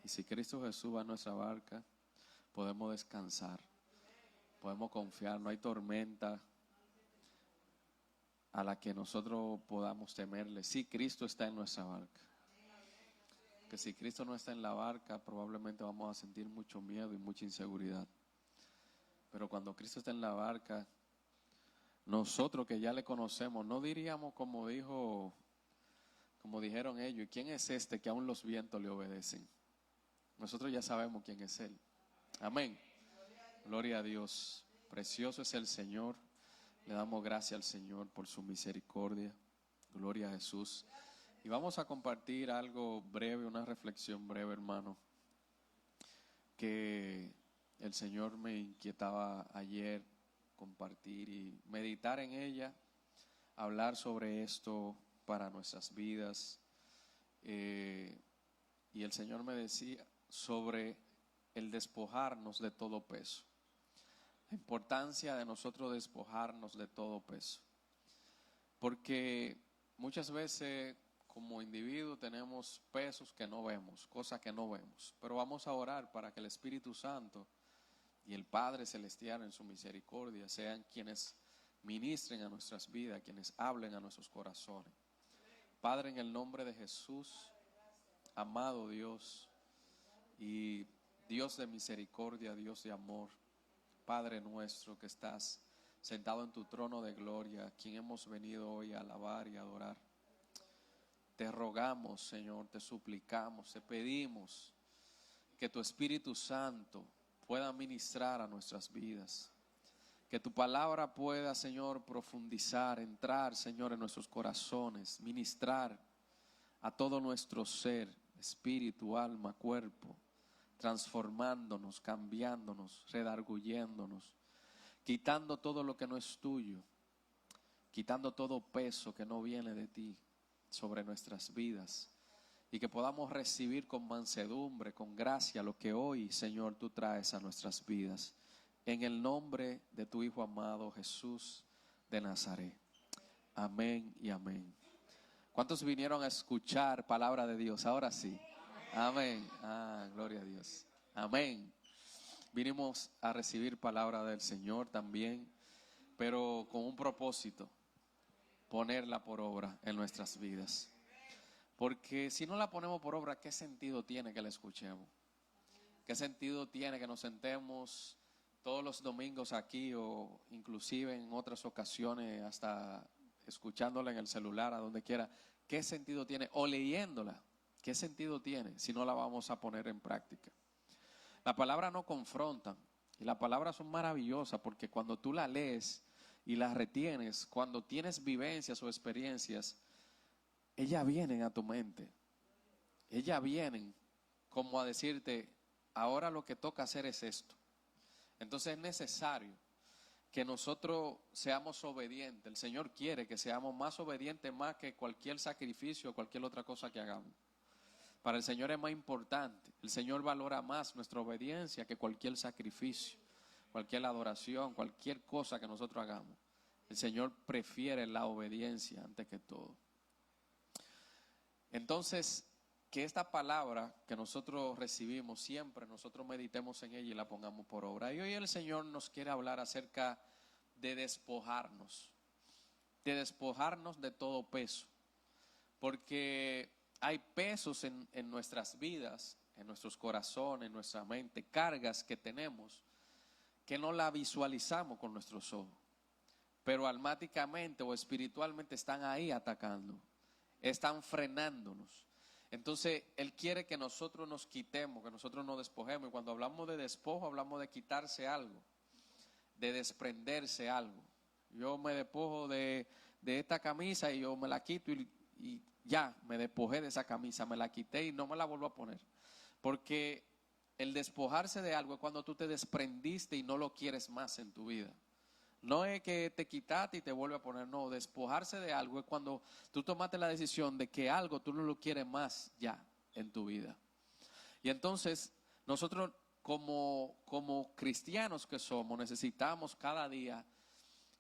Y si Cristo Jesús va a nuestra barca, podemos descansar, podemos confiar, no hay tormenta a la que nosotros podamos temerle. Si Cristo está en nuestra barca. Que si Cristo no está en la barca, probablemente vamos a sentir mucho miedo y mucha inseguridad. Pero cuando Cristo está en la barca, nosotros que ya le conocemos, no diríamos como dijeron ellos, ¿y quién es este que aún los vientos le obedecen? Nosotros ya sabemos quién es Él. Amén. Gloria a Dios. Precioso es el Señor. Le damos gracias al Señor por su misericordia. Gloria a Jesús. Y vamos a compartir algo breve, una reflexión breve, hermano, que el Señor me inquietaba ayer compartir y meditar en ella, hablar sobre esto para nuestras vidas. Y el Señor me decía sobre el despojarnos de todo peso. La importancia de nosotros despojarnos de todo peso. Porque muchas veces como individuos tenemos pesos que no vemos, cosas que no vemos. Pero vamos a orar para que el Espíritu Santo y el Padre Celestial en su misericordia sean quienes ministren a nuestras vidas, quienes hablen a nuestros corazones. Padre, en el nombre de Jesús, amado Dios y Dios de misericordia, Dios de amor, Padre nuestro que estás sentado en tu trono de gloria, quien hemos venido hoy a alabar y adorar. Te rogamos, Señor, te suplicamos, te pedimos que tu Espíritu Santo pueda ministrar a nuestras vidas. Que tu palabra pueda, Señor, profundizar, entrar, Señor, en nuestros corazones, ministrar a todo nuestro ser, espíritu, alma, cuerpo, transformándonos, cambiándonos, redarguyéndonos, quitando todo lo que no es tuyo, quitando todo peso que no viene de ti sobre nuestras vidas, y que podamos recibir con mansedumbre, con gracia, lo que hoy, Señor, tú traes a nuestras vidas. En el nombre de tu Hijo amado Jesús de Nazaret. Amén y amén. ¿Cuántos vinieron a escuchar palabra de Dios? Ahora sí. Amén. Gloria a Dios. Amén. Vinimos a recibir palabra del Señor también, pero con un propósito: ponerla por obra en nuestras vidas. Porque si no la ponemos por obra, ¿qué sentido tiene que la escuchemos? ¿Qué sentido tiene que nos sentemos todos los domingos aquí, o inclusive en otras ocasiones hasta escuchándola en el celular, a donde quiera? ¿Qué sentido tiene? O leyéndola. ¿Qué sentido tiene si no la vamos a poner en práctica? La palabra no confronta, y las palabras son maravillosas porque cuando tú la lees y la retienes, cuando tienes vivencias o experiencias, ellas vienen a tu mente. Ellas vienen como a decirte: ahora lo que toca hacer es esto. Entonces es necesario que nosotros seamos obedientes. El Señor quiere que seamos más obedientes, más que cualquier sacrificio o cualquier otra cosa que hagamos. Para el Señor es más importante. El Señor valora más nuestra obediencia que cualquier sacrificio, cualquier adoración, cualquier cosa que nosotros hagamos. El Señor prefiere la obediencia antes que todo. Entonces, que esta palabra que nosotros recibimos, siempre nosotros meditemos en ella y la pongamos por obra. Y hoy el Señor nos quiere hablar acerca de despojarnos de todo peso. Porque hay pesos en nuestras vidas, en nuestros corazones, en nuestra mente, cargas que tenemos que no la visualizamos con nuestros ojos, pero almáticamente o espiritualmente están ahí atacando, están frenándonos. Entonces Él quiere que nosotros nos quitemos, que nosotros nos despojemos. Y cuando hablamos de despojo, hablamos de quitarse algo, de desprenderse algo. Yo me despojo de esta camisa y yo me la quito y ya me despojé de esa camisa, me la quité y no me la vuelvo a poner. Porque el despojarse de algo es cuando tú te desprendiste y no lo quieres más en tu vida. No es que te quitaste y te vuelve a poner, no. Despojarse de algo es cuando tú tomaste la decisión de que algo tú no lo quieres más ya en tu vida. Y entonces nosotros como cristianos que somos, necesitamos cada día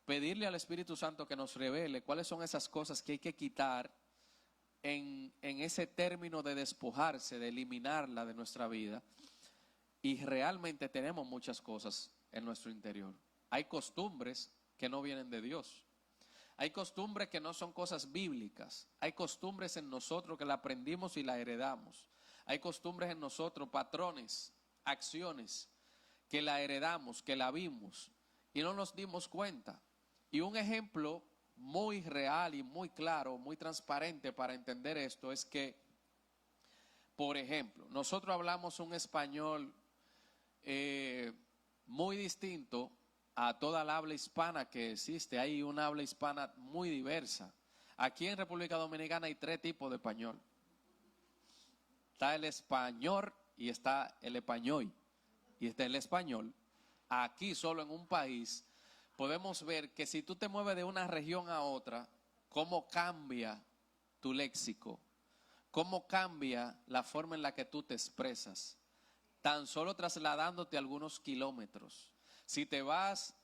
pedirle al Espíritu Santo que nos revele cuáles son esas cosas que hay que quitar en ese término de despojarse, de eliminarla de nuestra vida. Y realmente tenemos muchas cosas en nuestro interior. Hay costumbres que no vienen de Dios. Hay costumbres que no son cosas bíblicas. Hay costumbres en nosotros que la aprendimos y la heredamos. Hay costumbres en nosotros, patrones, acciones que la heredamos, que la vimos y no nos dimos cuenta. Y un ejemplo muy real y muy claro, muy transparente para entender esto es que, por ejemplo, nosotros hablamos un español muy distinto a toda la habla hispana que existe. Hay una habla hispana muy diversa. Aquí en República Dominicana hay 3 tipos de español. Está el español y está el español y está el español. Aquí solo en un país podemos ver que si tú te mueves de una región a otra, cómo cambia tu léxico, cómo cambia la forma en la que tú te expresas, tan solo trasladándote algunos kilómetros. Si te vas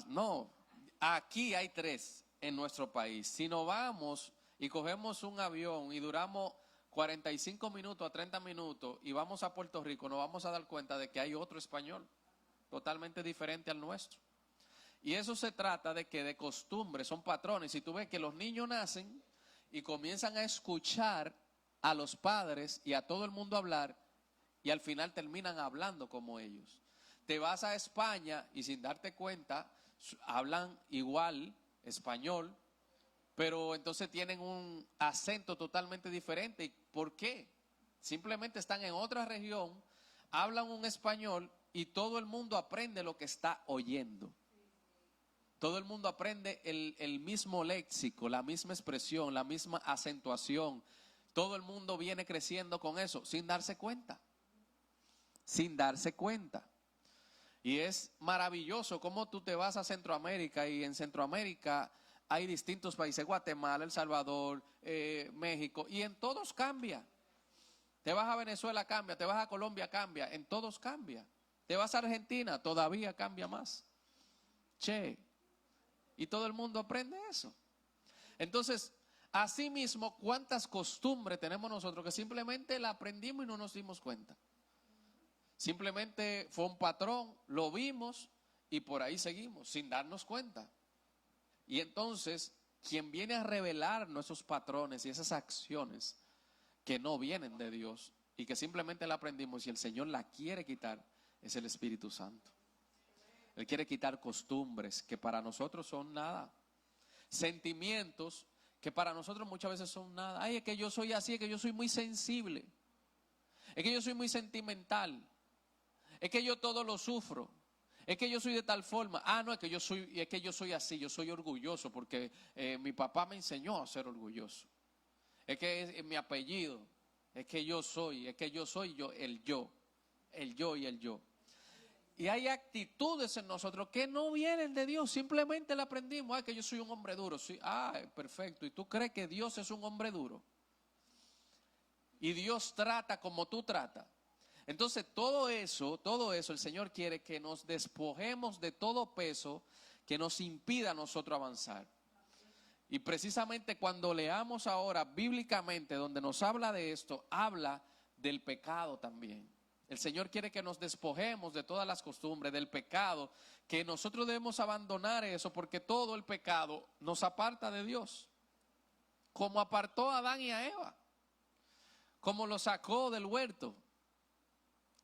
no, aquí hay 3 en nuestro país. Si nos vamos y cogemos un avión y duramos 45 minutos a 30 minutos y vamos a Puerto Rico, nos vamos a dar cuenta de que hay otro español totalmente diferente al nuestro. Y eso se trata de que de costumbres, son patrones. Si tú ves que los niños nacen y comienzan a escuchar a los padres y a todo el mundo hablar, y al final terminan hablando como ellos. Te vas a España y sin darte cuenta hablan igual español, pero entonces tienen un acento totalmente diferente. ¿Por qué? Simplemente están en otra región, hablan un español y todo el mundo aprende lo que está oyendo. Todo el mundo aprende el mismo léxico, la misma expresión, la misma acentuación. Todo el mundo viene creciendo con eso sin darse cuenta. Sin darse cuenta. Y es maravilloso cómo tú te vas a Centroamérica y en Centroamérica hay distintos países, Guatemala, El Salvador, México, y en todos cambia. Te vas a Venezuela, cambia, te vas a Colombia, cambia, en todos cambia. Te vas a Argentina, todavía cambia más. Che, y todo el mundo aprende eso. Entonces, así mismo, ¿cuántas costumbres tenemos nosotros que simplemente la aprendimos y no nos dimos cuenta? Simplemente fue un patrón, lo vimos y por ahí seguimos sin darnos cuenta. Y entonces, quien viene a revelar nuestros patrones y esas acciones que no vienen de Dios y que simplemente la aprendimos y el Señor la quiere quitar, es el Espíritu Santo. Él quiere quitar costumbres que para nosotros son nada. Sentimientos que para nosotros muchas veces son nada. Ay, es que yo soy así, es que yo soy muy sensible. Es que yo soy muy sentimental. Es que yo todo lo sufro. Es que yo soy de tal forma. No, es que yo soy así, yo soy orgulloso porque mi papá me enseñó a ser orgulloso. Es que es mi apellido. Es que yo soy yo, el yo y el yo. Y hay actitudes en nosotros que no vienen de Dios, simplemente la aprendimos. Que yo soy un hombre duro. Sí, perfecto. ¿Y tú crees que Dios es un hombre duro? Y Dios trata como tú tratas. Entonces todo eso el Señor quiere que nos despojemos de todo peso que nos impida a nosotros avanzar. Y precisamente cuando leamos ahora bíblicamente donde nos habla de esto, habla del pecado también. El Señor quiere que nos despojemos de todas las costumbres, del pecado, que nosotros debemos abandonar eso porque todo el pecado nos aparta de Dios. Como apartó a Adán y a Eva, como lo sacó del huerto.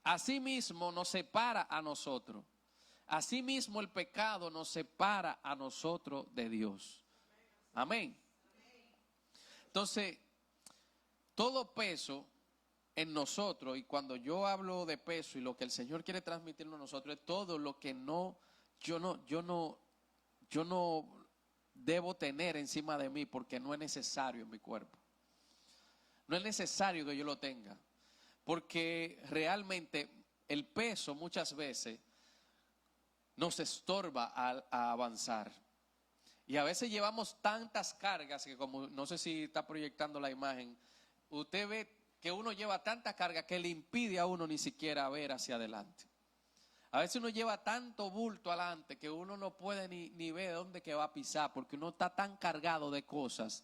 Asimismo nos separa a nosotros. Asimismo el pecado nos separa a nosotros de Dios. Amén. Entonces, todo peso en nosotros, y cuando yo hablo de peso y lo que el Señor quiere transmitirnos a nosotros, es todo lo que yo no debo tener encima de mí porque no es necesario en mi cuerpo. No es necesario que yo lo tenga. Porque realmente el peso muchas veces nos estorba a avanzar. Y a veces llevamos tantas cargas que, como no sé si está proyectando la imagen, usted ve que uno lleva tanta carga que le impide a uno ni siquiera ver hacia adelante. A veces uno lleva tanto bulto adelante que uno no puede ni ver dónde que va a pisar, porque uno está tan cargado de cosas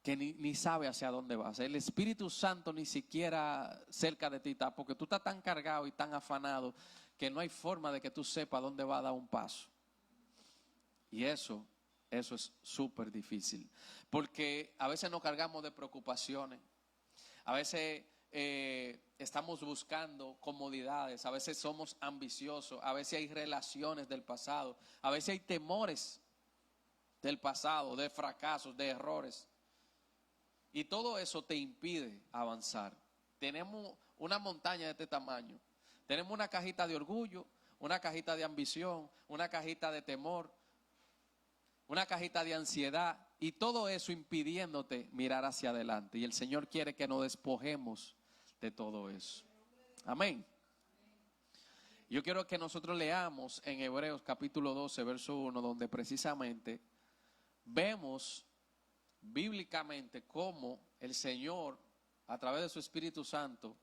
que ni sabe hacia dónde vas. El Espíritu Santo ni siquiera cerca de ti está, porque tú estás tan cargado y tan afanado que no hay forma de que tú sepas dónde va a dar un paso. Y eso es súper difícil, porque a veces nos cargamos de preocupaciones, a veces estamos buscando comodidades, a veces somos ambiciosos, a veces hay relaciones del pasado, a veces hay temores del pasado, de fracasos, de errores. Y todo eso te impide avanzar. Tenemos una montaña de este tamaño. Tenemos una cajita de orgullo, una cajita de ambición, una cajita de temor, una cajita de ansiedad. Y todo eso impidiéndote mirar hacia adelante. Y el Señor quiere que nos despojemos de todo eso. Amén. Yo quiero que nosotros leamos en Hebreos capítulo 12, verso 1, donde precisamente vemos bíblicamente cómo el Señor, a través de su Espíritu Santo,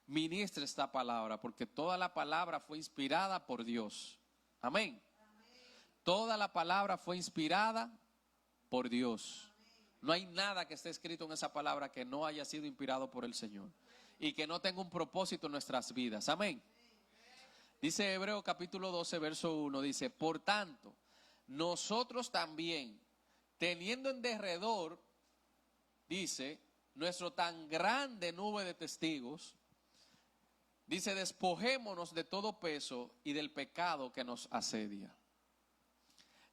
ministra esta palabra, porque toda la palabra fue inspirada por Dios. Amén. Toda la palabra fue inspirada por Dios. No hay nada que esté escrito en esa palabra que no haya sido inspirado por el Señor y que no tenga un propósito en nuestras vidas. Amén. Dice Hebreos capítulo 12, verso 1, dice: por tanto, nosotros también, teniendo en derredor, dice, nuestro tan grande nube de testigos, dice, despojémonos de todo peso y del pecado que nos asedia.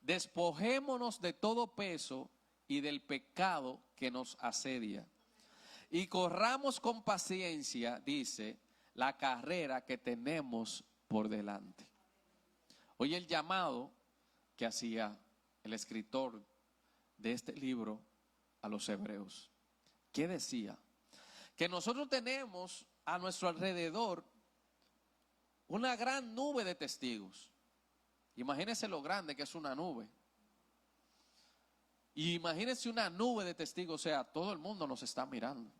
Despojémonos de todo peso y del pecado que nos asedia. Y corramos con paciencia, dice, la carrera que tenemos por delante. Oye el llamado que hacía el escritor de este libro a los hebreos. ¿Qué decía? Que nosotros tenemos a nuestro alrededor una gran nube de testigos. Imagínense lo grande que es una nube. Y imagínense una nube de testigos, o sea, todo el mundo nos está mirando.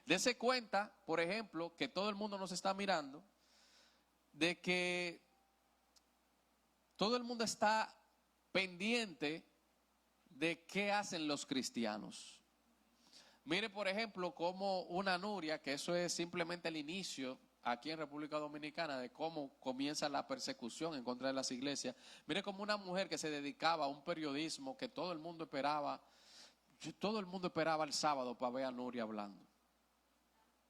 Dese cuenta, por ejemplo, que todo el mundo nos está mirando, de que todo el mundo está pendiente de qué hacen los cristianos. Mire, por ejemplo, como una Nuria, que eso es simplemente el inicio aquí en República Dominicana de cómo comienza la persecución en contra de las iglesias. Mire, como una mujer que se dedicaba a un periodismo que todo el mundo esperaba el sábado para ver a Nuria hablando.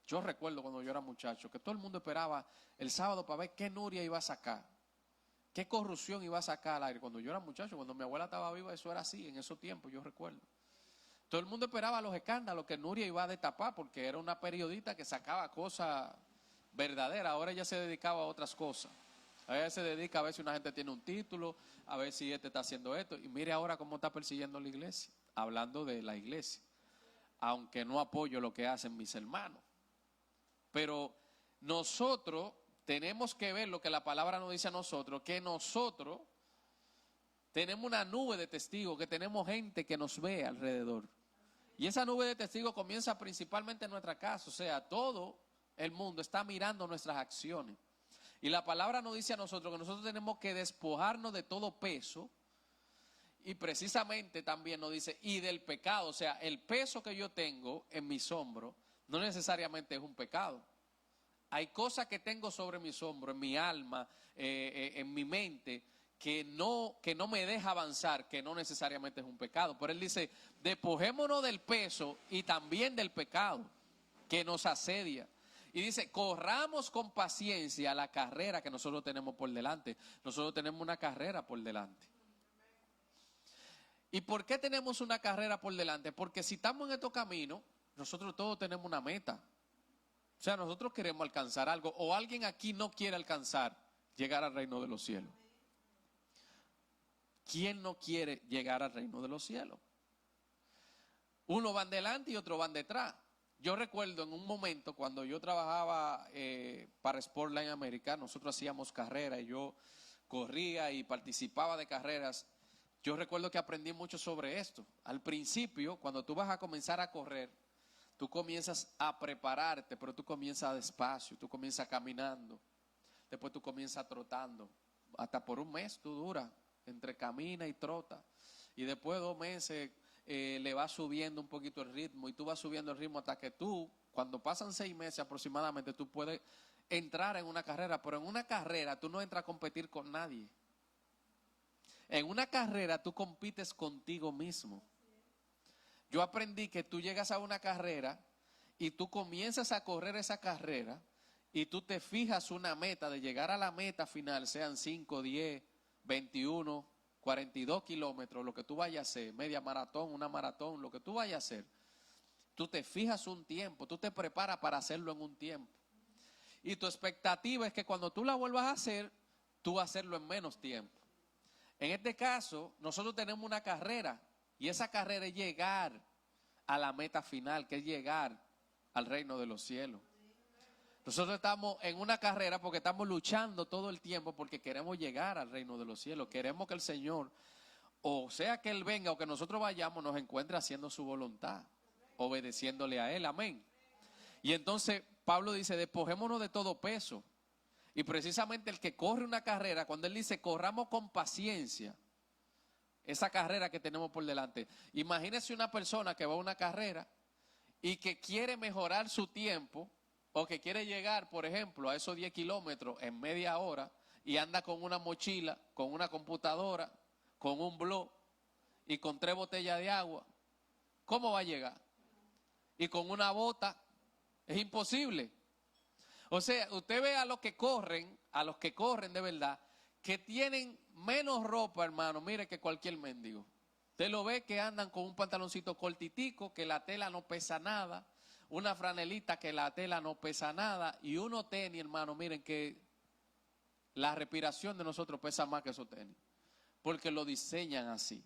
Yo recuerdo cuando yo era muchacho que todo el mundo esperaba el sábado para ver qué Nuria iba a sacar, qué corrupción iba a sacar al aire. Cuando yo era muchacho, cuando mi abuela estaba viva, eso era así en esos tiempos, yo recuerdo. Todo el mundo esperaba los escándalos que Nuria iba a destapar porque era una periodista que sacaba cosas verdaderas. Ahora ella se dedicaba a otras cosas. A ella se dedica a ver si una gente tiene un título, a ver si este está haciendo esto. Y mire ahora cómo está persiguiendo la iglesia, hablando de la iglesia. Aunque no apoyo lo que hacen mis hermanos. Pero nosotros tenemos que ver lo que la palabra nos dice a nosotros, que nosotros tenemos una nube de testigos, que tenemos gente que nos ve alrededor. Y esa nube de testigos comienza principalmente en nuestra casa, o sea, todo el mundo está mirando nuestras acciones. Y la palabra nos dice a nosotros que nosotros tenemos que despojarnos de todo peso. Y precisamente también nos dice, y del pecado, o sea, el peso que yo tengo en mis hombros no necesariamente es un pecado. Hay cosas que tengo sobre mis hombros, en mi alma, en mi mente, que no me deja avanzar, que no necesariamente es un pecado. Pero él dice, despojémonos del peso y también del pecado que nos asedia. Y dice, corramos con paciencia la carrera que nosotros tenemos por delante. Nosotros tenemos una carrera por delante. ¿Y por qué tenemos una carrera por delante? Porque si estamos en estos caminos, nosotros todos tenemos una meta. O sea, nosotros queremos alcanzar algo, o alguien aquí no quiere alcanzar, llegar al reino de los cielos. ¿Quién no quiere llegar al reino de los cielos? Uno van delante y otro van detrás. Yo recuerdo en un momento cuando yo trabajaba para Sportline América, nosotros hacíamos carreras y yo corría y participaba de carreras. Yo recuerdo que aprendí mucho sobre esto. Al principio, cuando tú vas a comenzar a correr, tú comienzas a prepararte, pero tú comienzas despacio, tú comienzas caminando. después tú comienzas trotando. Hasta por un mes tú duras, entre camina y trota. Y después de 2 meses le vas subiendo un poquito el ritmo y tú vas subiendo el ritmo hasta que tú, cuando pasan 6 meses aproximadamente, tú puedes entrar en una carrera. Pero en una carrera tú no entras a competir con nadie. En una carrera tú compites contigo mismo. Yo aprendí que tú llegas a una carrera y tú comienzas a correr esa carrera y tú te fijas una meta de llegar a la meta final, sean 5, 10, 21, 42 kilómetros, lo que tú vayas a hacer, media maratón, una maratón, lo que tú vayas a hacer. Tú te fijas un tiempo, tú te preparas para hacerlo en un tiempo. Y tu expectativa es que cuando tú la vuelvas a hacer, tú vas a hacerlo en menos tiempo. En este caso, nosotros tenemos una carrera y esa carrera es llegar a la meta final, que es llegar al reino de los cielos. Nosotros estamos en una carrera porque estamos luchando todo el tiempo porque queremos llegar al reino de los cielos. Queremos que el Señor, o sea que Él venga o que nosotros vayamos, nos encuentre haciendo su voluntad, obedeciéndole a Él. Amén. Y entonces Pablo dice, despojémonos de todo peso. Y precisamente el que corre una carrera, cuando él dice, corramos con paciencia, esa carrera que tenemos por delante. Imagínese una persona que va a una carrera y que quiere mejorar su tiempo o que quiere llegar, por ejemplo, a esos 10 kilómetros en media hora y anda con una mochila, con una computadora, con un blog y con 3 botellas de agua. ¿Cómo va a llegar? Y con una bota, es imposible. O sea, usted ve a los que corren de verdad, que tienen menos ropa, hermano, mire, que cualquier mendigo. Usted lo ve que andan con un pantaloncito cortitico, que la tela no pesa nada, una franelita que la tela no pesa nada, y uno tenis, hermano, miren que la respiración de nosotros pesa más que esos tenis, porque lo diseñan así.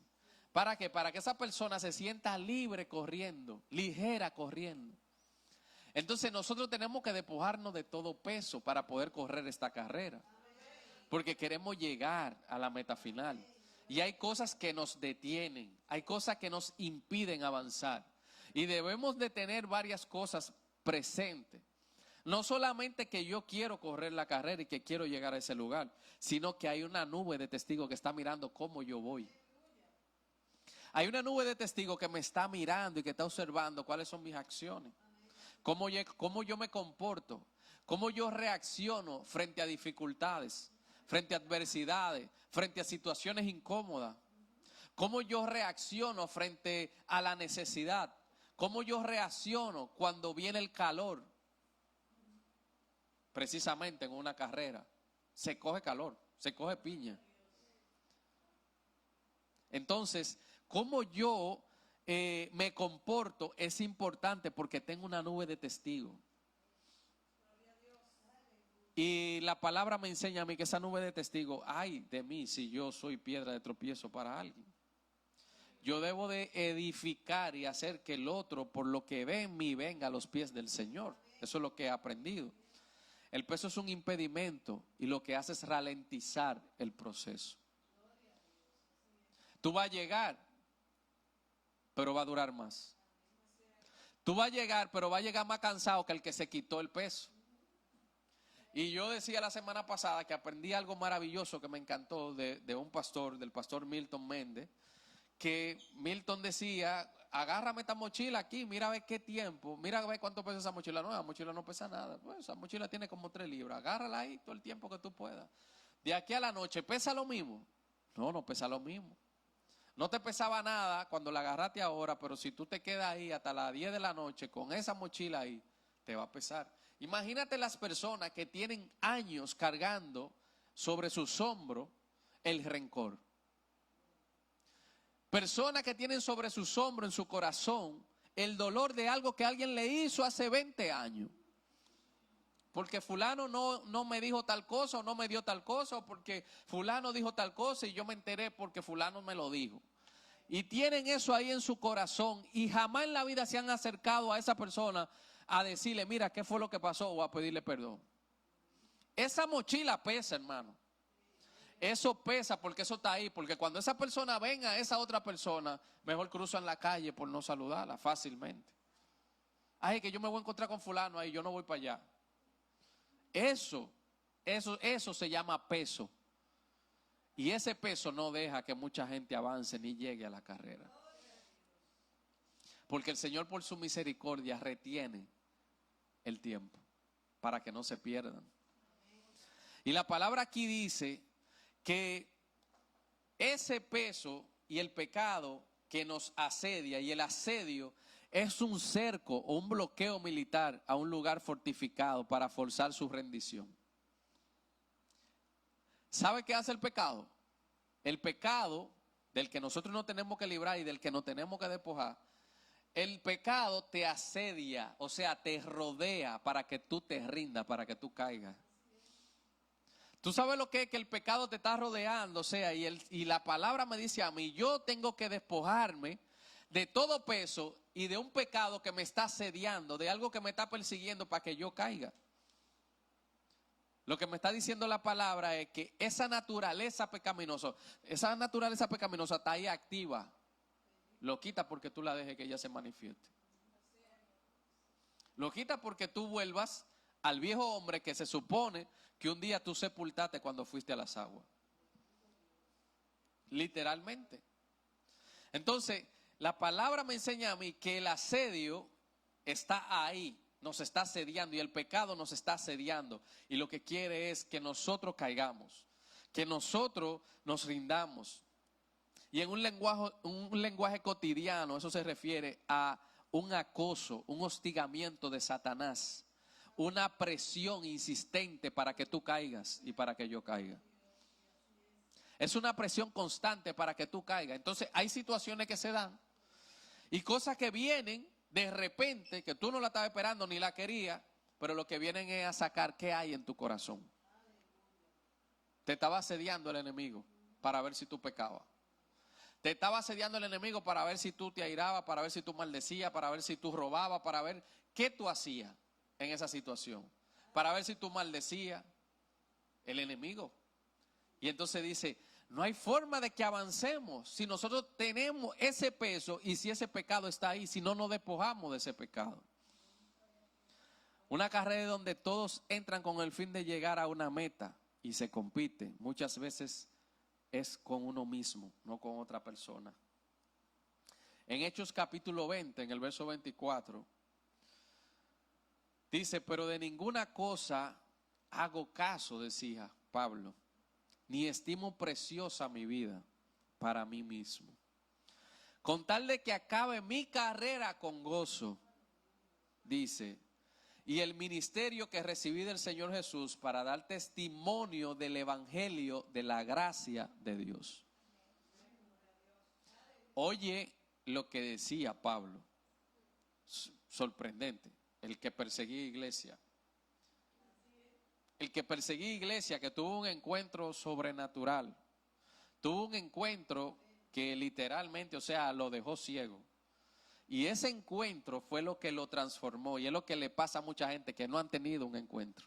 ¿Para qué? Para que esa persona se sienta libre corriendo, ligera corriendo. Entonces nosotros tenemos que despojarnos de todo peso para poder correr esta carrera. Porque queremos llegar a la meta final. Y hay cosas que nos detienen, hay cosas que nos impiden avanzar. Y debemos de tener varias cosas presentes. No solamente que yo quiero correr la carrera y que quiero llegar a ese lugar, sino que hay una nube de testigos que está mirando cómo yo voy. Hay una nube de testigos que me está mirando y que está observando cuáles son mis acciones. Cómo yo me comporto, cómo yo reacciono frente a dificultades, frente a adversidades, frente a situaciones incómodas. Cómo yo reacciono frente a la necesidad. Cómo yo reacciono cuando viene el calor. Precisamente en una carrera se coge calor, se coge piña. Entonces, cómo yo me comporto es importante porque tengo una nube de testigos. Y la palabra me enseña a mí que esa nube de testigos, ay de mí si yo soy piedra de tropiezo para alguien. Yo debo de edificar y hacer que el otro, por lo que ve en mí, venga a los pies del Señor. Eso es lo que he aprendido. El peso es un impedimento y lo que hace es ralentizar el proceso. Tú vas a llegar, pero va a durar más. Tú vas a llegar, pero va a llegar más cansado que el que se quitó el peso. Y yo decía la semana pasada que aprendí algo maravilloso que me encantó de un pastor, del pastor Milton Méndez, que Milton decía, agárrame esta mochila aquí, mira a ver qué tiempo, mira a ver cuánto pesa esa mochila. No, la mochila no pesa nada, pues esa mochila tiene como 3 libras, agárrala ahí todo el tiempo que tú puedas. De aquí a la noche, ¿pesa lo mismo? No, no pesa lo mismo. No te pesaba nada cuando la agarraste ahora, pero si tú te quedas ahí hasta las 10 de la noche con esa mochila ahí, te va a pesar. Imagínate las personas que tienen años cargando sobre sus hombros el rencor. Personas que tienen sobre sus hombros, en su corazón, el dolor de algo que alguien le hizo hace 20 años. Porque fulano no me dijo tal cosa o no me dio tal cosa, o porque fulano dijo tal cosa y yo me enteré porque fulano me lo dijo. Y tienen eso ahí en su corazón y jamás en la vida se han acercado a esa persona a decirle, mira, ¿qué fue lo que pasó? O a pedirle perdón. Esa mochila pesa, hermano. Eso pesa porque eso está ahí, porque cuando esa persona venga a esa otra persona, mejor cruzan la calle por no saludarla fácilmente. Ay, que yo me voy a encontrar con fulano ahí, yo no voy para allá. Eso Eso se llama peso. Y ese peso no deja que mucha gente avance ni llegue a la carrera. Porque el Señor por su misericordia retiene el tiempo para que no se pierdan. Y la palabra aquí dice que ese peso y el pecado que nos asedia, y el asedio es un cerco o un bloqueo militar a un lugar fortificado para forzar su rendición. ¿Sabe qué hace el pecado? El pecado del que nosotros no tenemos que librar y del que no tenemos que despojar, el pecado te asedia, o sea, te rodea para que tú te rindas, para que tú caigas. Tú sabes lo que es que el pecado te está rodeando, o sea, y la palabra me dice a mí, yo tengo que despojarme de todo peso y de un pecado que me está asediando, de algo que me está persiguiendo para que yo caiga. Lo que me está diciendo la palabra es que esa naturaleza pecaminosa está ahí activa. Lo quita porque tú la dejes que ella se manifieste. Lo quita porque tú vuelvas al viejo hombre que se supone que un día tú sepultaste cuando fuiste a las aguas. Literalmente. Entonces, la palabra me enseña a mí que el asedio está ahí, nos está asediando, y el pecado nos está asediando. Y lo que quiere es que nosotros caigamos, que nosotros nos rindamos. Y en un lenguaje cotidiano, eso se refiere a un acoso, un hostigamiento de Satanás, una presión insistente para que tú caigas y para que yo caiga. Es una presión constante para que tú caigas. Entonces hay situaciones que se dan y cosas que vienen de repente, que tú no la estabas esperando ni la querías, pero lo que vienen es a sacar qué hay en tu corazón. Te estaba asediando el enemigo para ver si tú pecabas. Te estaba asediando el enemigo para ver si tú te airabas, para ver si tú maldecías, para ver si tú robabas, para ver qué tú hacías en esa situación. Para ver si tú maldecías, el enemigo. Y entonces dice, no hay forma de que avancemos si nosotros tenemos ese peso y si ese pecado está ahí, si no nos despojamos de ese pecado. Una carrera donde todos entran con el fin de llegar a una meta y se compite. Muchas veces es con uno mismo, no con otra persona. En Hechos capítulo 20, en el verso 24, dice, pero de ninguna cosa hago caso, decía Pablo, ni estimo preciosa mi vida para mí mismo, con tal de que acabe mi carrera con gozo, dice, y el ministerio que recibí del Señor Jesús para dar testimonio del evangelio de la gracia de Dios. Oye lo que decía Pablo, sorprendente, el que perseguía iglesia. El que perseguía iglesia, que tuvo un encuentro sobrenatural, tuvo un encuentro que literalmente, o sea, lo dejó ciego. Y ese encuentro fue lo que lo transformó, y es lo que le pasa a mucha gente que no han tenido un encuentro.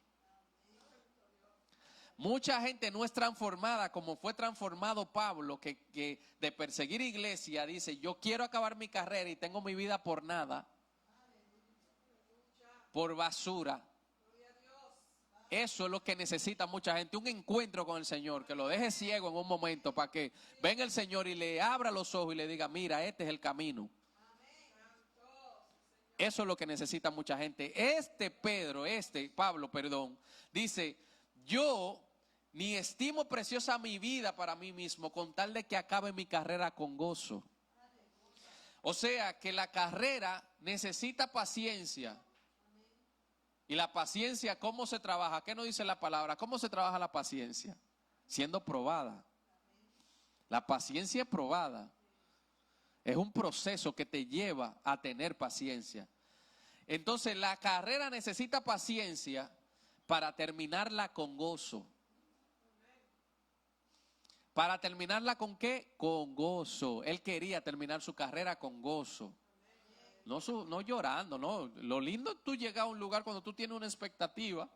Mucha gente no es transformada como fue transformado Pablo, que de perseguir iglesia dice, yo quiero acabar mi carrera y tengo mi vida por nada, por basura. Eso es lo que necesita mucha gente, un encuentro con el Señor, que lo deje ciego en un momento para que venga el Señor y le abra los ojos y le diga, mira, este es el camino. Eso es lo que necesita mucha gente. Pablo, dice, yo ni estimo preciosa mi vida para mí mismo, con tal de que acabe mi carrera con gozo. O sea, que la carrera necesita paciencia. Y la paciencia, ¿cómo se trabaja? ¿Qué nos dice la palabra? ¿Cómo se trabaja la paciencia? Siendo probada. La paciencia es probada. Es un proceso que te lleva a tener paciencia. Entonces, la carrera necesita paciencia para terminarla con gozo. ¿Para terminarla con qué? Con gozo. Él quería terminar su carrera con gozo. No llorando, no. Lo lindo es tú llegar a un lugar cuando tú tienes una expectativa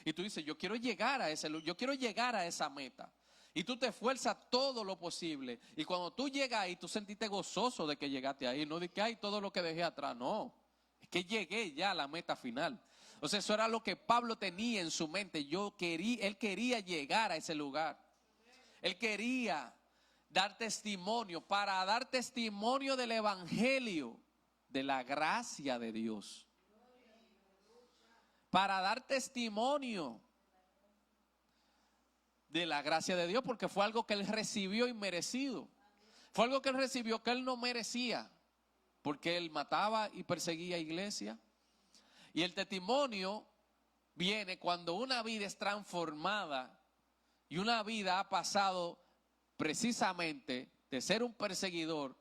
y tú dices, yo quiero llegar a yo quiero llegar a esa meta. Y tú te esfuerzas todo lo posible. Y cuando tú llegas ahí, tú sentiste gozoso de que llegaste ahí. No de que hay todo lo que dejé atrás, no. Es que llegué ya a la meta final. O sea, eso era lo que Pablo tenía en su mente. Él quería llegar a ese lugar. Él quería dar testimonio, para dar testimonio del evangelio, de la gracia de Dios. Para dar testimonio de la gracia de Dios, porque fue algo que él recibió inmerecido. Fue algo que él recibió que él no merecía, porque él mataba y perseguía iglesia. Y el testimonio viene cuando una vida es transformada y una vida ha pasado precisamente de ser un perseguidor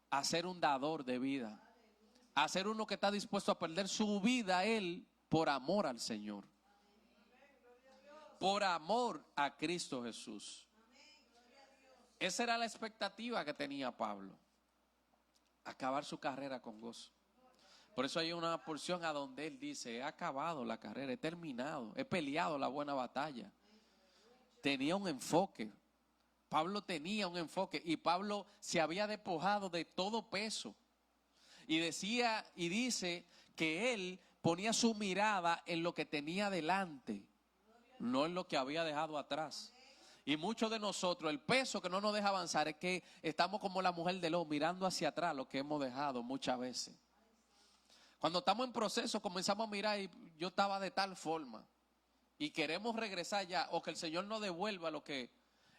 a ser un dador de vida, a ser uno que está dispuesto a perder su vida él por amor al Señor, por amor a Cristo Jesús. Esa era la expectativa que tenía Pablo, acabar su carrera con gozo. Por eso hay una porción a donde él dice: he acabado la carrera, he terminado, he peleado la buena batalla. Tenía un enfoque. Pablo tenía un enfoque, y Pablo se había despojado de todo peso. Y decía y dice que él ponía su mirada en lo que tenía delante, no en lo que había dejado atrás. Y muchos de nosotros, el peso que no nos deja avanzar es que estamos como la mujer de Lot, mirando hacia atrás lo que hemos dejado muchas veces. Cuando estamos en proceso comenzamos a mirar, y yo estaba de tal forma, y queremos regresar ya, o que el Señor nos devuelva lo que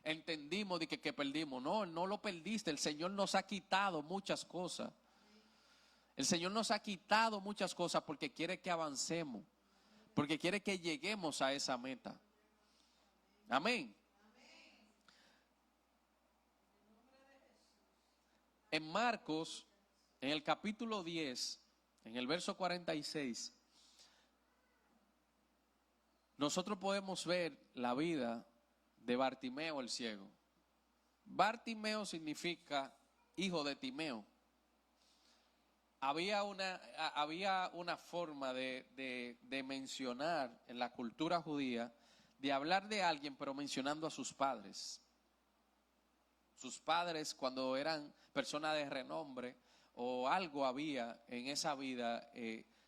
entendimos de que perdimos. No, no lo perdiste. El Señor nos ha quitado muchas cosas. El Señor nos ha quitado muchas cosas porque quiere que avancemos, porque quiere que lleguemos a esa meta. Amén. En Marcos, en el capítulo 10, en el verso 46, nosotros podemos ver la vida de Bartimeo el ciego. Bartimeo significa hijo de Timeo. Había una forma de mencionar en la cultura judía, de hablar de alguien pero mencionando a sus padres. Sus padres, cuando eran personas de renombre o algo había en esa vida,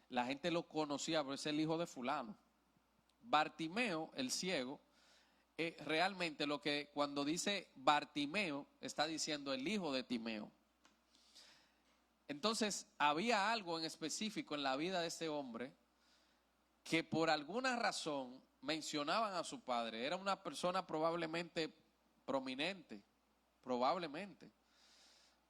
la gente lo conocía por ser el hijo de fulano. Bartimeo, el ciego, realmente lo que cuando dice Bartimeo está diciendo el hijo de Timeo. Entonces había algo en específico en la vida de este hombre que por alguna razón mencionaban a su padre. Era una persona probablemente prominente, probablemente.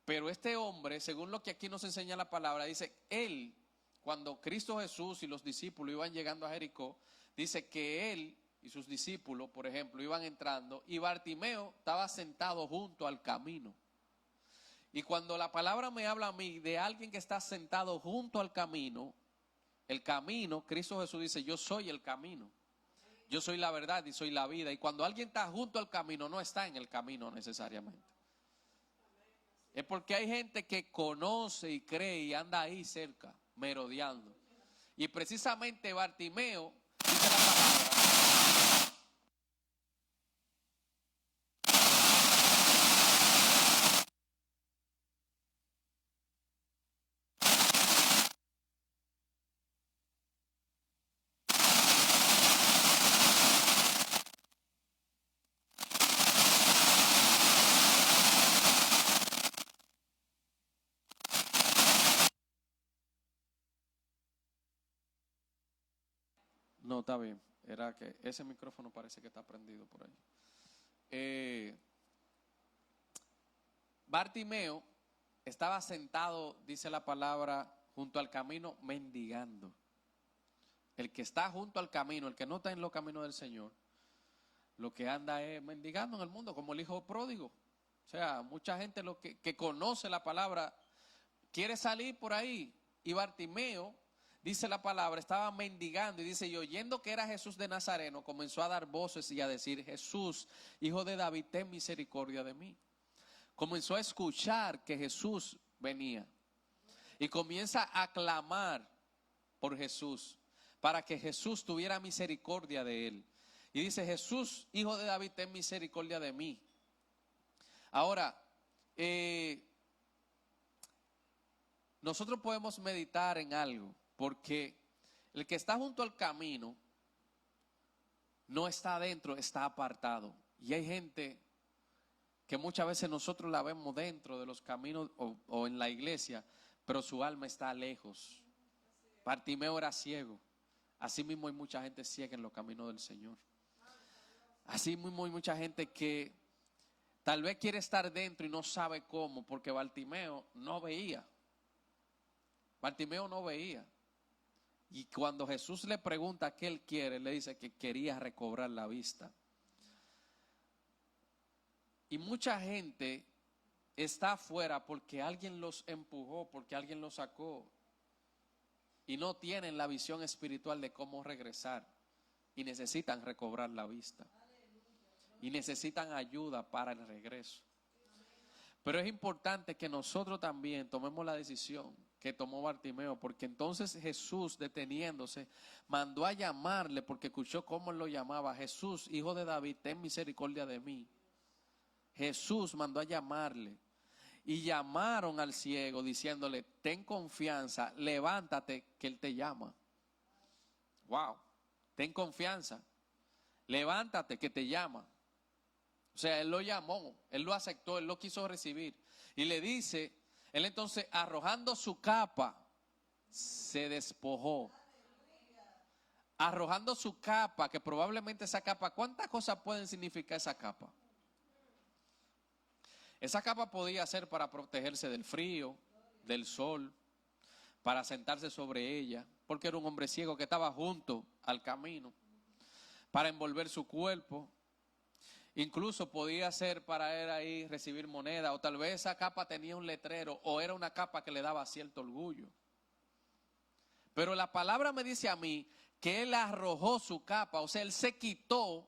Pero este hombre, según lo que aquí nos enseña la palabra, dice, él, cuando Cristo Jesús y los discípulos iban llegando a Jericó, dice que él y sus discípulos, por ejemplo, iban entrando, y Bartimeo estaba sentado junto al camino. Y cuando la palabra me habla a mí de alguien que está sentado junto al camino, el camino, Cristo Jesús dice, yo soy el camino, yo soy la verdad y soy la vida. Y cuando alguien está junto al camino, no está en el camino necesariamente. Es porque hay gente que conoce y cree y anda ahí cerca, merodeando. Y precisamente Bartimeo, dice la palabra, no, está bien, era que ese micrófono parece que está prendido por ahí. Bartimeo estaba sentado, dice la palabra, junto al camino mendigando. El que está junto al camino, el que no está en los caminos del Señor, lo que anda es mendigando en el mundo, como el hijo pródigo. O sea, mucha gente que conoce la palabra quiere salir por ahí. Y Bartimeo, dice la palabra, estaba mendigando, y dice, y oyendo que era Jesús de Nazareno, comenzó a dar voces y a decir, Jesús, hijo de David, ten misericordia de mí. Comenzó a escuchar que Jesús venía y comienza a clamar por Jesús, para que Jesús tuviera misericordia de él. Y dice, Jesús, hijo de David, ten misericordia de mí. Ahora, nosotros podemos meditar en algo, porque El que está junto al camino no está adentro, está apartado. Y hay gente que muchas veces nosotros la vemos dentro de los caminos o en la iglesia, pero su alma está lejos. Bartimeo era ciego. Así mismo hay mucha gente ciega en los caminos del Señor. Así mismo hay mucha gente que tal vez quiere estar dentro y no sabe cómo, porque Bartimeo no veía. Bartimeo no veía. Y cuando Jesús le pregunta qué él quiere, le dice que quería recobrar la vista. Y mucha gente está afuera porque alguien los empujó, porque alguien los sacó. Y no tienen la visión espiritual de cómo regresar. Y necesitan recobrar la vista. Y necesitan ayuda para el regreso. Pero es importante que nosotros también tomemos la decisión que tomó Bartimeo, porque entonces Jesús, deteniéndose, mandó a llamarle, porque escuchó cómo él lo llamaba: Jesús, hijo de David, ten misericordia de mí. Jesús mandó a llamarle. Y llamaron al ciego diciéndole: ten confianza, levántate que él te llama. Wow, ten confianza, levántate que te llama. O sea, él lo llamó, él lo aceptó, él lo quiso recibir. Y le dice, él entonces, arrojando su capa, se despojó. Arrojando su capa, que probablemente esa capa, ¿cuántas cosas pueden significar esa capa? Esa capa podía ser para protegerse del frío, del sol, para sentarse sobre ella, porque era un hombre ciego que estaba junto al camino, para envolver su cuerpo. Incluso podía ser para él ahí recibir moneda, o tal vez esa capa tenía un letrero, o era una capa que le daba cierto orgullo. Pero la palabra me dice a mí que él arrojó su capa, o sea, él se quitó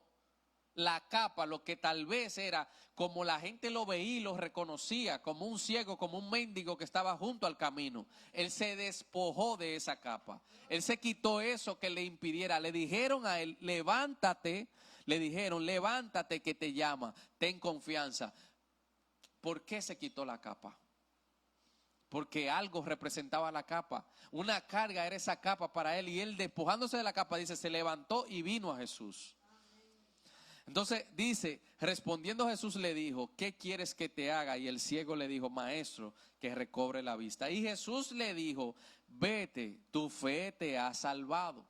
la capa, lo que tal vez era como la gente lo veía y lo reconocía, como un ciego, como un mendigo que estaba junto al camino. Él se despojó de esa capa, él se quitó eso que le impidiera. Le dijeron a él: levántate, le dijeron: levántate que te llama, ten confianza. ¿Por qué se quitó la capa? Porque algo representaba la capa, una carga era esa capa para él, y él, despojándose de la capa, dice, se levantó y vino a Jesús. Entonces dice, respondiendo Jesús le dijo: ¿qué quieres que te haga? Y el ciego le dijo: maestro, que recobre la vista. Y Jesús le dijo: vete, tu fe te ha salvado.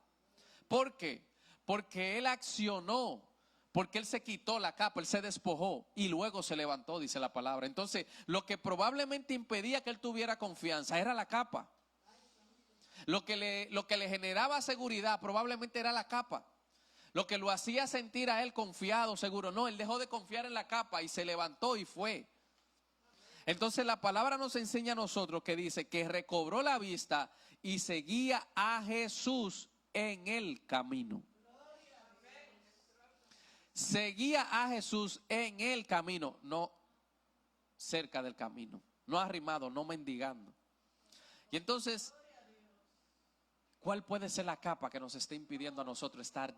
¿Por qué? Porque él accionó, porque él se quitó la capa, él se despojó y luego se levantó, dice la palabra. Entonces, lo que probablemente impedía que él tuviera confianza era la capa. Lo que le generaba seguridad probablemente era la capa. Lo que lo hacía sentir a él confiado, seguro, no, él dejó de confiar en la capa y se levantó y fue. Entonces la palabra nos enseña a nosotros que dice que recobró la vista y seguía a Jesús en el camino. Seguía a Jesús en el camino, no cerca del camino, no arrimado, no mendigando. Y entonces, ¿cuál puede ser la capa que nos esté impidiendo a nosotros estar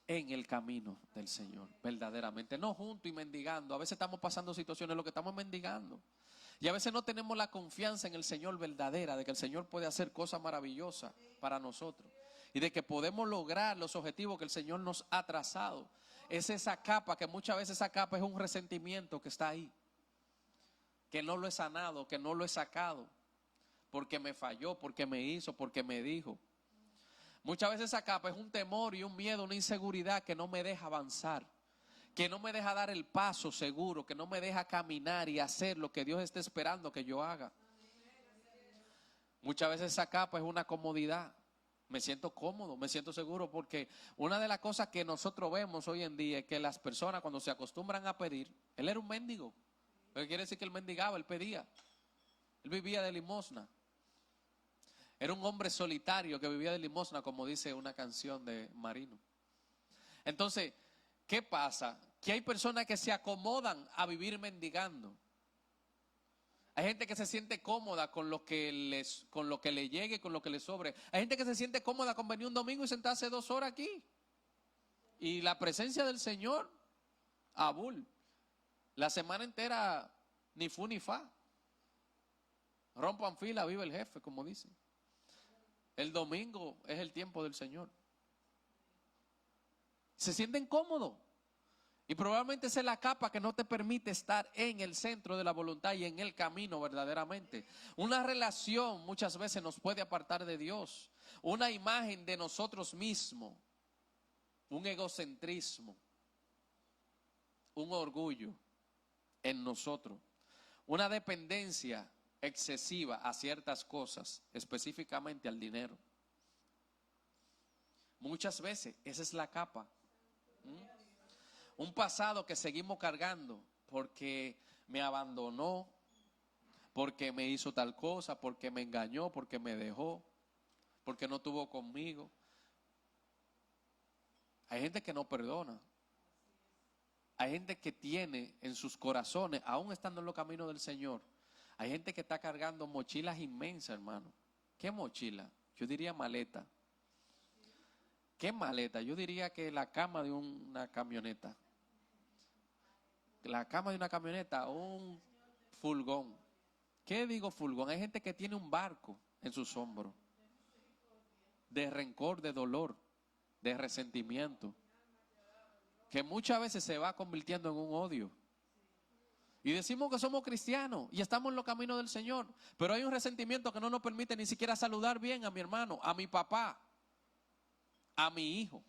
en el camino del Señor, verdaderamente? No junto y mendigando. A veces estamos pasando situaciones en lo que estamos mendigando. Y a veces no tenemos la confianza en el Señor verdadera, de que el Señor puede hacer cosas maravillosas para nosotros. Y de que podemos lograr los objetivos que el Señor nos ha trazado. Es esa capa, que muchas veces esa capa es un resentimiento que está ahí. Que no lo he sanado, que no lo he sacado. Porque me falló, porque me hizo, porque me dijo. Muchas veces esa capa es un temor y un miedo, una inseguridad que no me deja avanzar, que no me deja dar el paso seguro, que no me deja caminar y hacer lo que Dios está esperando que yo haga. Muchas veces esa capa es una comodidad. Me siento cómodo, me siento seguro, porque una de las cosas que nosotros vemos hoy en día es que las personas, cuando se acostumbran a pedir, él era un mendigo, pero quiere decir que él mendigaba, él pedía, él vivía de limosna. Era un hombre solitario que vivía de limosna, como dice una canción de Marino. Entonces, ¿qué pasa? Que hay personas que se acomodan a vivir mendigando. Hay gente que se siente cómoda con lo que le llegue, con lo que le sobre. Hay gente que se siente cómoda con venir un domingo y sentarse 2 horas aquí. Y la presencia del Señor, abul. La semana entera, ni fu ni fa. Rompan fila, vive el jefe, como dicen. El domingo es el tiempo del Señor. Se sienten cómodos. Y probablemente esa es la capa que no te permite estar en el centro de la voluntad y en el camino verdaderamente. Una relación muchas veces nos puede apartar de Dios. Una imagen de nosotros mismos. Un egocentrismo. Un orgullo en nosotros. Una dependencia excesiva a ciertas cosas, específicamente al dinero. Muchas veces esa es la capa. Un pasado que seguimos cargando porque me abandonó, porque me hizo tal cosa, porque me engañó, porque me dejó, porque no estuvo conmigo. Hay gente que no perdona. Hay gente que tiene en sus corazones, aún estando en los caminos del Señor, hay gente que está cargando mochilas inmensas, hermano. ¿Qué mochila? Yo diría maleta. ¿Qué maleta? Yo diría que la cama de una camioneta. La cama de una camioneta o un furgón. ¿Qué digo furgón? Hay gente que tiene un barco en sus hombros. De rencor, de dolor, de resentimiento. Que muchas veces se va convirtiendo en un odio. Y decimos que somos cristianos y estamos en los caminos del Señor. Pero hay un resentimiento que no nos permite ni siquiera saludar bien a mi hermano, a mi papá, a mi hijo.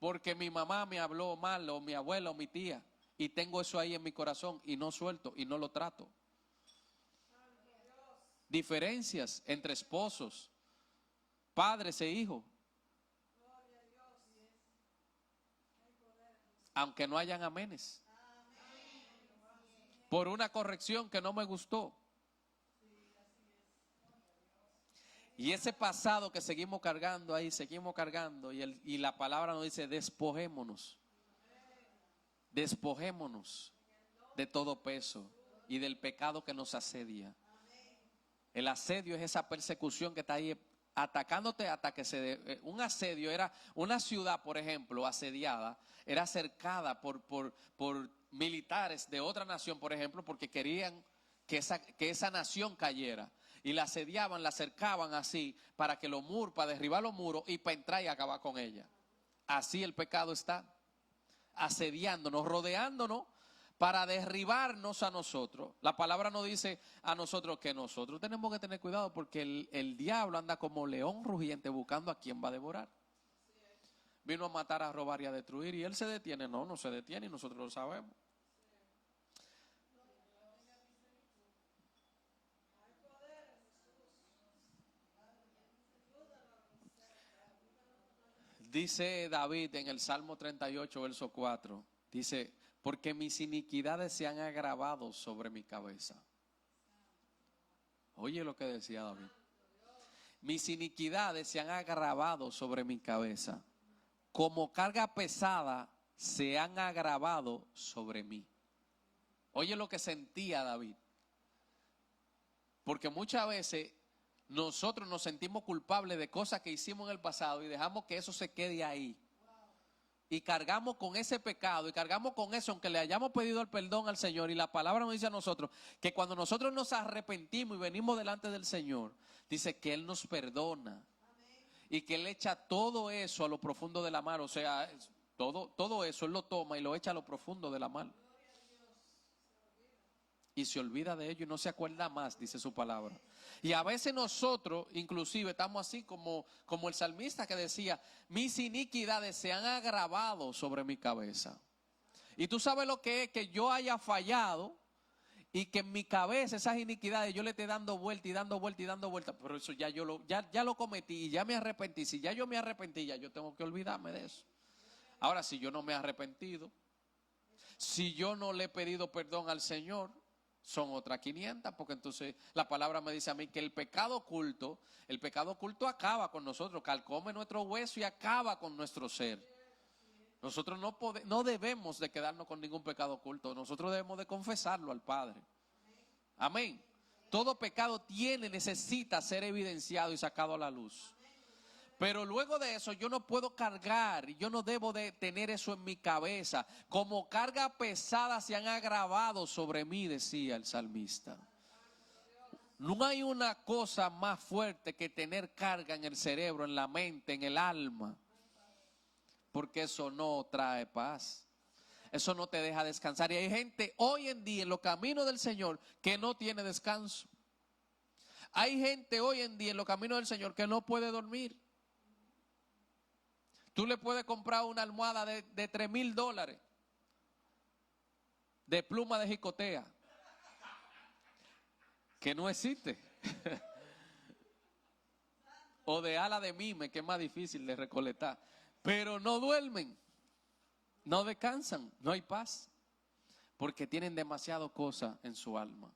Porque mi mamá me habló mal, o mi abuela, o mi tía. Y tengo eso ahí en mi corazón y no suelto y no lo trato. Diferencias entre esposos, padres e hijos. Aunque no hayan amenes. Por una corrección que no me gustó. Y ese pasado que seguimos cargando ahí, seguimos cargando. Y la palabra nos dice, despojémonos. Despojémonos de todo peso y del pecado que nos asedia. El asedio es esa persecución que está ahí atacándote hasta que un asedio era una ciudad, por ejemplo, asediada, era cercada por militares de otra nación, por ejemplo, porque querían que esa nación cayera. Y la asediaban, la cercaban así para derribar los muros y para entrar y acabar con ella. Así el pecado está asediándonos, rodeándonos para derribarnos a nosotros. La palabra nos dice a nosotros que nosotros tenemos que tener cuidado porque el diablo anda como león rugiente buscando a quien va a devorar. Vino a matar, a robar y a destruir y él se detiene. No se detiene y nosotros lo sabemos. Dice David en el Salmo 38, verso 4, dice, porque mis iniquidades se han agravado sobre mi cabeza. Oye lo que decía David. Mis iniquidades se han agravado sobre mi cabeza. Como carga pesada se han agravado sobre mí. Oye lo que sentía David. Porque muchas veces nosotros nos sentimos culpables de cosas que hicimos en el pasado y dejamos que eso se quede ahí. Y cargamos con ese pecado y cargamos con eso, aunque le hayamos pedido el perdón al Señor. Y la palabra nos dice a nosotros que cuando nosotros nos arrepentimos y venimos delante del Señor, dice que Él nos perdona. Y que Él echa todo eso a lo profundo de la mar. O sea, todo eso Él lo toma y lo echa a lo profundo de la mar. Y se olvida de ello y no se acuerda más, dice su palabra. Y a veces nosotros, inclusive, estamos así como el salmista que decía, mis iniquidades se han agravado sobre mi cabeza. Y tú sabes lo que es que yo haya fallado y que en mi cabeza esas iniquidades yo le esté dando vuelta y dando vuelta y dando vuelta. Pero eso ya ya lo cometí y ya me arrepentí. Si ya yo me arrepentí, ya yo tengo que olvidarme de eso. Ahora, si yo no me he arrepentido, si yo no le he pedido perdón al Señor, son otras 500, porque entonces la palabra me dice a mí que el pecado oculto acaba con nosotros, calcome nuestro hueso y acaba con nuestro ser. Nosotros no debemos de quedarnos con ningún pecado oculto, nosotros debemos de confesarlo al Padre. Amén. Todo pecado necesita ser evidenciado y sacado a la luz. Pero luego de eso yo no puedo cargar y yo no debo de tener eso en mi cabeza. Como carga pesada se han agravado sobre mí, decía el salmista. No hay una cosa más fuerte que tener carga en el cerebro, en la mente, en el alma, porque eso no trae paz. Eso no te deja descansar. Y hay gente hoy en día en los caminos del Señor que no tiene descanso. Hay gente hoy en día en los caminos del Señor que no puede dormir. Tú le puedes comprar una almohada de $3,000 de pluma de jicotea, que no existe. O de ala de mime, que es más difícil de recolectar. Pero no duermen, no descansan, no hay paz, porque tienen demasiado cosa en su alma.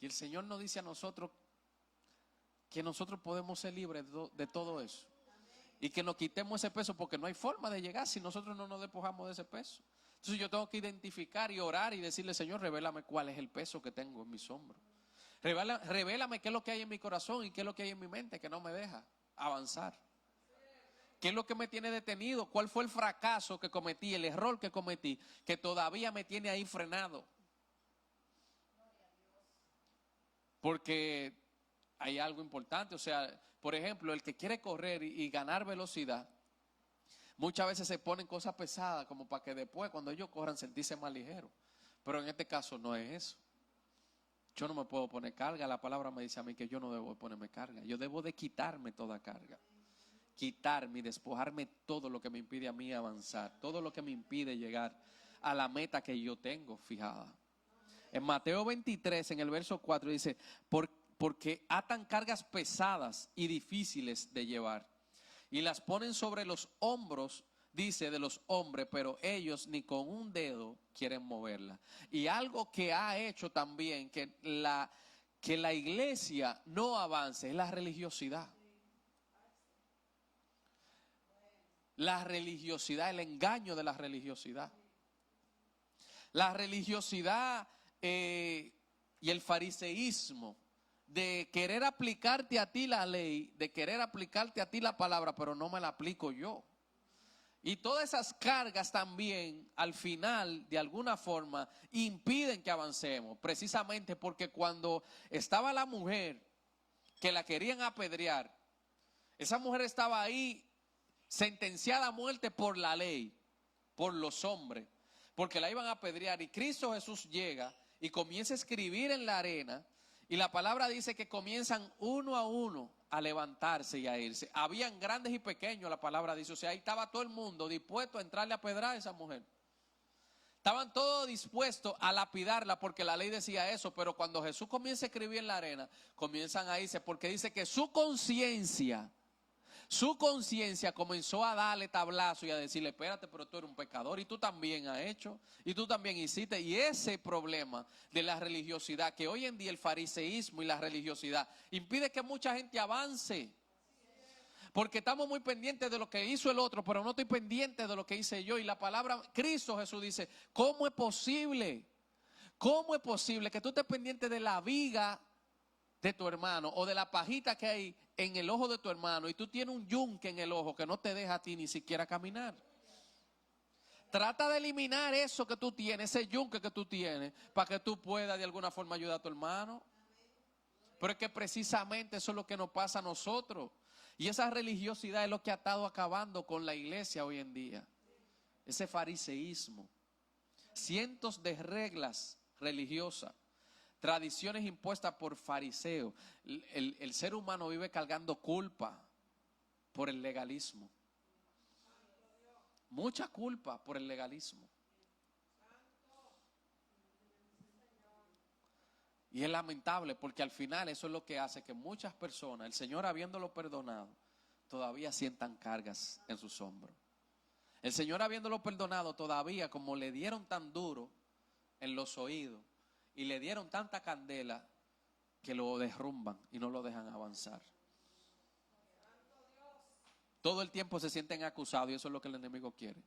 Y el Señor nos dice a nosotros que nosotros podemos ser libres de todo eso. Y que nos quitemos ese peso, porque no hay forma de llegar si nosotros no nos despojamos de ese peso. Entonces yo tengo que identificar y orar y decirle: Señor, revélame cuál es el peso que tengo en mis hombros. Revélame qué es lo que hay en mi corazón y qué es lo que hay en mi mente que no me deja avanzar. ¿Qué es lo que me tiene detenido? ¿Cuál fue el fracaso que cometí, el error que cometí, que todavía me tiene ahí frenado? Porque hay algo importante, o sea, por ejemplo, el que quiere correr y ganar velocidad, muchas veces se ponen cosas pesadas como para que después, cuando ellos corran, sentirse más ligeros. Pero en este caso no es eso. Yo no me puedo poner carga. La palabra me dice a mí que yo no debo ponerme carga. Yo debo de quitarme toda carga. Quitarme y despojarme todo lo que me impide a mí avanzar. Todo lo que me impide llegar a la meta que yo tengo fijada. En Mateo 23, en el verso 4 dice: porque atan cargas pesadas y difíciles de llevar, y las ponen sobre los hombros, dice, de los hombres, pero ellos ni con un dedo quieren moverla. Y algo que ha hecho también que la iglesia no avance es la religiosidad. La religiosidad, el engaño de la religiosidad. La religiosidad y el fariseísmo de querer aplicarte a ti la ley, de querer aplicarte a ti la palabra, pero no me la aplico yo. Y todas esas cargas también, al final, de alguna forma, impiden que avancemos. Precisamente porque cuando estaba la mujer que la querían apedrear, esa mujer estaba ahí sentenciada a muerte por la ley, por los hombres, porque la iban a apedrear. Y Cristo Jesús llega y comienza a escribir en la arena. Y la palabra dice que comienzan uno a uno a levantarse y a irse. Habían grandes y pequeños, la palabra dice. O sea, ahí estaba todo el mundo dispuesto a entrarle a pedrar a esa mujer. Estaban todos dispuestos a lapidarla porque la ley decía eso. Pero cuando Jesús comienza a escribir en la arena, comienzan a irse porque dice que su conciencia comenzó a darle tablazo y a decirle: espérate, pero tú eres un pecador y tú también has hecho y tú también hiciste. Y ese problema de la religiosidad, que hoy en día el fariseísmo y la religiosidad impide que mucha gente avance, porque estamos muy pendientes de lo que hizo el otro, pero no estoy pendiente de lo que hice yo. Y la palabra, Cristo Jesús dice: ¿cómo es posible? ¿Cómo es posible que tú estés pendiente de la viga de tu hermano o de la pajita que hay en el ojo de tu hermano y tú tienes un yunque en el ojo que no te deja a ti ni siquiera caminar? Trata de eliminar eso que tú tienes, ese yunque que tú tienes, para que tú puedas de alguna forma ayudar a tu hermano. Pero es que precisamente eso es lo que nos pasa a nosotros. Y esa religiosidad es lo que ha estado acabando con la iglesia hoy en día. Ese fariseísmo. Cientos de reglas religiosas, tradiciones impuestas por fariseos. El ser humano vive cargando culpa por el legalismo. Mucha culpa por el legalismo. Y es lamentable porque al final eso es lo que hace que muchas personas, el Señor habiéndolo perdonado, todavía sientan cargas en sus hombros. El Señor habiéndolo perdonado todavía, como le dieron tan duro en los oídos y le dieron tanta candela, que lo derrumban y no lo dejan avanzar. Todo el tiempo se sienten acusados y eso es lo que el enemigo quiere.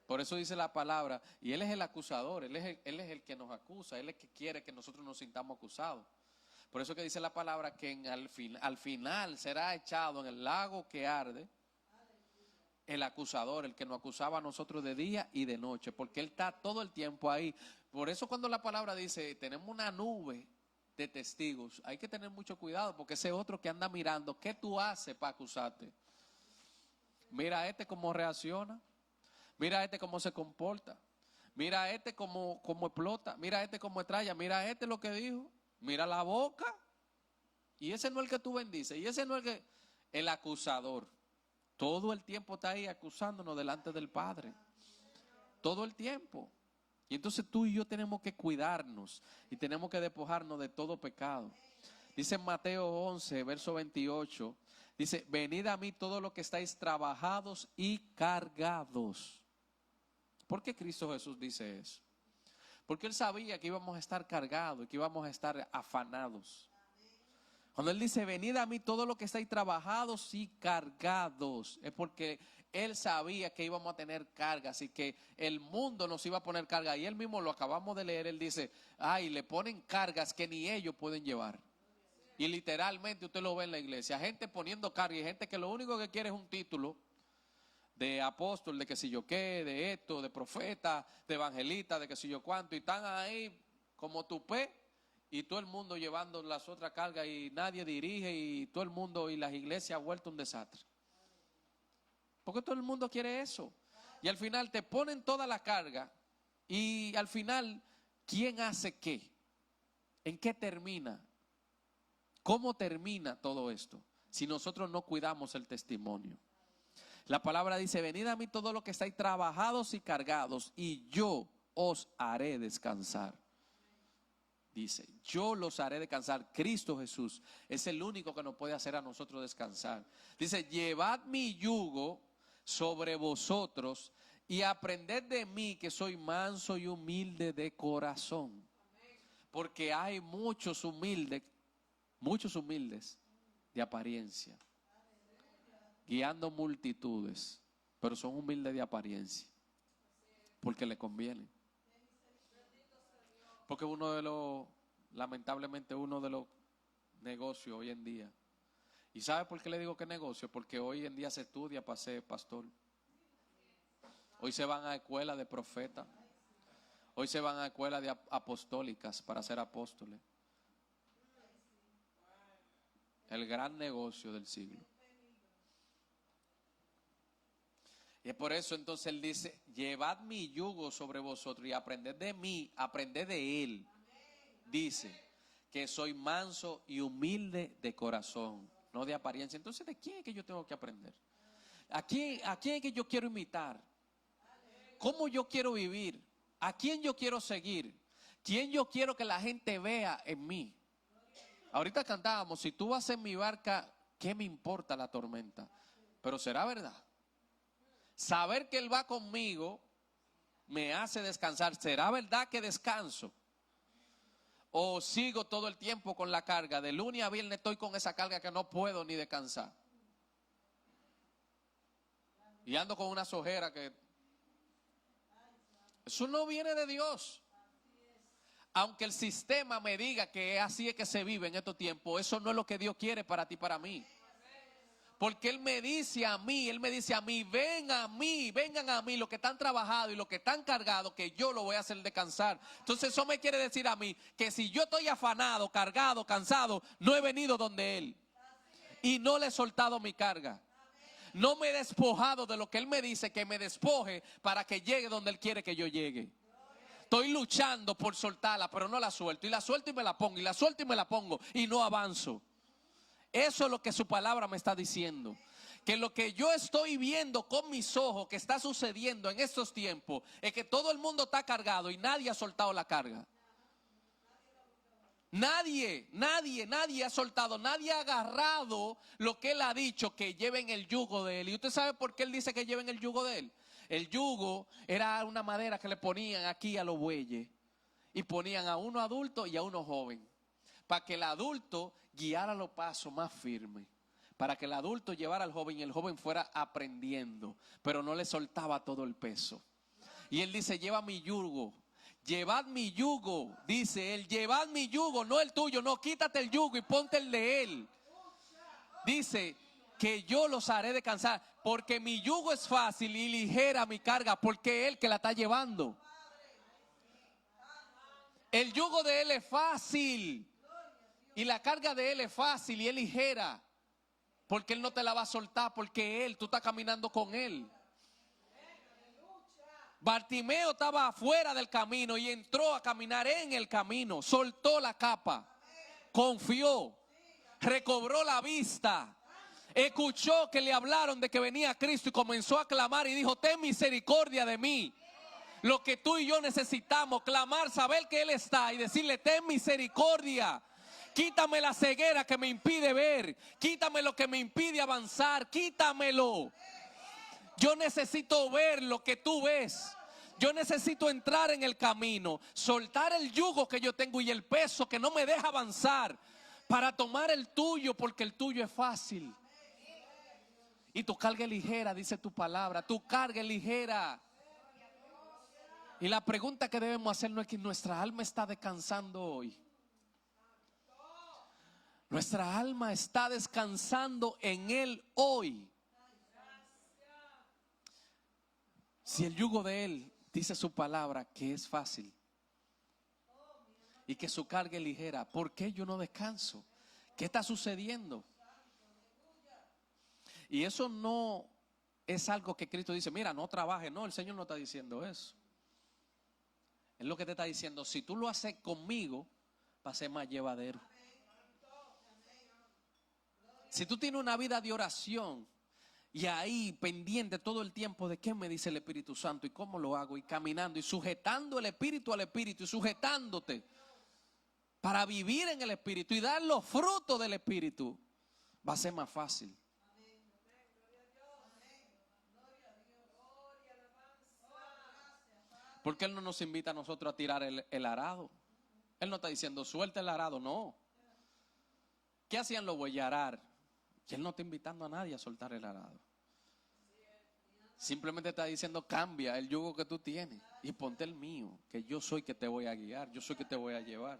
Por eso dice la palabra, y Él es el acusador, Él es el que nos acusa, Él es el que quiere que nosotros nos sintamos acusados. Por eso que dice la palabra que al final será echado en el lago que arde El acusador, el que nos acusaba a nosotros de día y de noche, porque él está todo el tiempo ahí. Por eso cuando la palabra dice, tenemos una nube de testigos, hay que tener mucho cuidado, porque ese otro que anda mirando, ¿qué tú haces para acusarte? Mira a este cómo reacciona, mira a este cómo se comporta, mira a este cómo explota, mira a este cómo estrella, mira a este lo que dijo, mira la boca. Y ese no es el que tú bendices, y ese no es el acusador. Todo el tiempo está ahí acusándonos delante del Padre. Todo el tiempo. Y entonces tú y yo tenemos que cuidarnos y tenemos que despojarnos de todo pecado. Dice en Mateo 11, verso 28, dice, venid a mí todos los que estáis trabajados y cargados. ¿Por qué Cristo Jesús dice eso? Porque Él sabía que íbamos a estar cargados y que íbamos a estar afanados. Cuando Él dice, venid a mí todos los que estáis trabajados y cargados, es porque Él sabía que íbamos a tener cargas y que el mundo nos iba a poner carga. Y Él mismo lo acabamos de leer, Él dice, ay, le ponen cargas que ni ellos pueden llevar. Y literalmente usted lo ve en la iglesia, gente poniendo carga y gente que lo único que quiere es un título de apóstol, de que si yo qué, de esto, de profeta, de evangelista, de que si yo cuánto, y están ahí como tupé. Y todo el mundo llevando las otras cargas y nadie dirige y todo el mundo y las iglesias ha vuelto un desastre. Porque todo el mundo quiere eso. Y al final te ponen toda la carga y al final, ¿quién hace qué? ¿En qué termina? ¿Cómo termina todo esto? Si nosotros no cuidamos el testimonio. La palabra dice, venid a mí todos los que estáis trabajados y cargados y yo os haré descansar. Dice, yo los haré descansar. Cristo Jesús es el único que nos puede hacer a nosotros descansar. Dice, llevad mi yugo sobre vosotros y aprended de mí que soy manso y humilde de corazón. Porque hay muchos humildes de apariencia, guiando multitudes, pero son humildes de apariencia, porque le conviene. Porque lamentablemente uno de los negocios hoy en día. ¿Y sabe por qué le digo que negocio? Porque hoy en día se estudia para ser pastor. Hoy se van a escuelas de profetas. Hoy se van a escuelas de apostólicas para ser apóstoles. El gran negocio del siglo. Y es por eso entonces Él dice, llevad mi yugo sobre vosotros y aprended de mí, aprended de Él. Dice que soy manso y humilde de corazón, no de apariencia. Entonces, ¿de quién es que yo tengo que aprender? ¿A quién es que yo quiero imitar? ¿Cómo yo quiero vivir? ¿A quién yo quiero seguir? ¿Quién yo quiero que la gente vea en mí? Ahorita cantábamos, si tú vas en mi barca, ¿qué me importa la tormenta? Pero será verdad. Saber que Él va conmigo me hace descansar. ¿Será verdad que descanso? ¿O sigo todo el tiempo con la carga? De lunes a viernes estoy con esa carga que no puedo ni descansar. Y ando con una sojera que... Eso no viene de Dios. Aunque el sistema me diga que así es que se vive en estos tiempos, eso no es lo que Dios quiere para ti, para mí. Porque Él me dice a mí, vengan a mí los que están trabajados y los que están cargados, que yo lo voy a hacer descansar. Entonces eso me quiere decir a mí que si yo estoy afanado, cargado, cansado, no he venido donde Él. Y no le he soltado mi carga. No me he despojado de lo que Él me dice que me despoje para que llegue donde Él quiere que yo llegue. Estoy luchando por soltarla, pero no la suelto. Y la suelto y me la pongo, y la suelto y me la pongo, y no avanzo. Eso es lo que su palabra me está diciendo. Que lo que yo estoy viendo con mis ojos que está sucediendo en estos tiempos es que todo el mundo está cargado y nadie ha soltado la carga. Nadie ha soltado, nadie ha agarrado lo que Él ha dicho, que lleven el yugo de Él. ¿Y usted sabe por qué Él dice que lleven el yugo de Él? El yugo era una madera que le ponían aquí a los bueyes y ponían a uno adulto y a uno joven, para que el adulto guiara los pasos más firmes, para que el adulto llevara al joven y el joven fuera aprendiendo, pero no le soltaba todo el peso. Y Él dice, lleva mi yugo. Llevad mi yugo, dice Él, llevad mi yugo, no el tuyo, no, quítate el yugo y ponte el de Él. Dice que yo los haré descansar, porque mi yugo es fácil y ligera mi carga, porque Él que la está llevando. El yugo de Él es fácil y la carga de Él es fácil y es ligera, porque Él no te la va a soltar, porque tú estás caminando con Él. Bartimeo estaba afuera del camino y entró a caminar en el camino, soltó la capa, confió, recobró la vista, escuchó que le hablaron de que venía Cristo y comenzó a clamar y dijo: ten misericordia de mí. Lo que tú y yo necesitamos, clamar, saber que Él está y decirle: ten misericordia. Quítame la ceguera que me impide ver, quítame lo que me impide avanzar, quítamelo. Yo necesito ver lo que tú ves. Yo necesito entrar en el camino, soltar el yugo que yo tengo y el peso que no me deja avanzar, para tomar el tuyo, porque el tuyo es fácil. Y tu carga es ligera, dice tu palabra. Tu carga es ligera. Y la pregunta que debemos hacernos es que nuestra alma está descansando hoy. Nuestra alma está descansando en Él hoy. Si el yugo de Él, dice su palabra, que es fácil y que su carga es ligera, ¿por qué yo no descanso? ¿Qué está sucediendo? Y eso no es algo que Cristo dice: mira, no trabajes. No, el Señor no está diciendo eso. Es lo que te está diciendo: si tú lo haces conmigo, va a ser más llevadero. Si tú tienes una vida de oración y ahí pendiente todo el tiempo de qué me dice el Espíritu Santo y cómo lo hago, y caminando y sujetando el Espíritu al Espíritu y sujetándote para vivir en el Espíritu y dar los frutos del Espíritu, va a ser más fácil. Porque Él no nos invita a nosotros a tirar el arado. Él no está diciendo: suelta el arado, no. ¿Qué hacían los bueyes? Arar. Y Él no está invitando a nadie a soltar el arado. Simplemente está diciendo: cambia el yugo que tú tienes y ponte el mío, que yo soy que te voy a guiar, yo soy que te voy a llevar.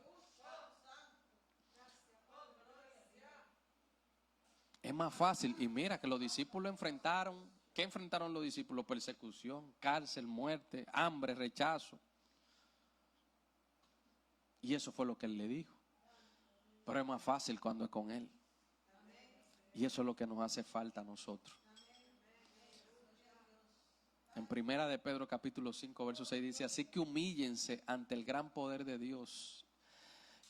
Es más fácil. Y mira que los discípulos enfrentaron. ¿Qué enfrentaron los discípulos? Persecución, cárcel, muerte, hambre, rechazo. Y eso fue lo que Él le dijo. Pero es más fácil cuando es con Él. Y eso es lo que nos hace falta a nosotros. En primera de Pedro capítulo 5 verso 6 dice: así que humíllense ante el gran poder de Dios,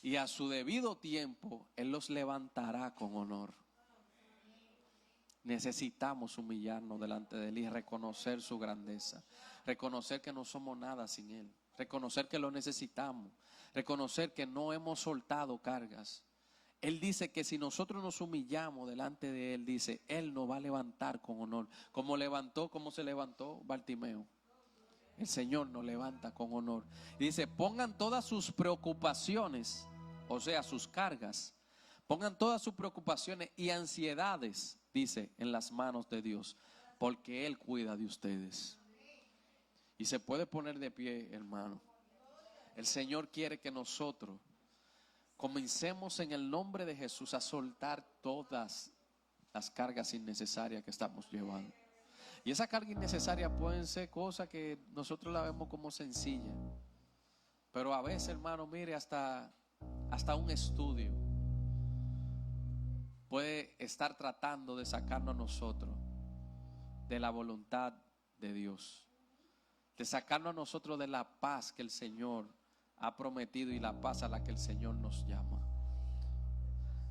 y a su debido tiempo Él los levantará con honor. Necesitamos humillarnos delante de Él y reconocer su grandeza, reconocer que no somos nada sin Él, reconocer que lo necesitamos, reconocer que no hemos soltado cargas. Él dice que si nosotros nos humillamos delante de Él, dice, Él nos va a levantar con honor. Como se levantó Bartimeo. El Señor nos levanta con honor. Y dice: pongan todas sus preocupaciones, o sea, sus cargas, pongan todas sus preocupaciones y ansiedades, dice, en las manos de Dios, porque Él cuida de ustedes. Y se puede poner de pie, hermano. El Señor quiere que nosotros comencemos en el nombre de Jesús a soltar todas las cargas innecesarias que estamos llevando. Y esa carga innecesaria pueden ser cosas que nosotros la vemos como sencilla. Pero a veces, hermano, mire, hasta un estudio puede estar tratando de sacarnos a nosotros de la voluntad de Dios, de sacarnos a nosotros de la paz que el Señor ha prometido y la paz a la que el Señor nos llama.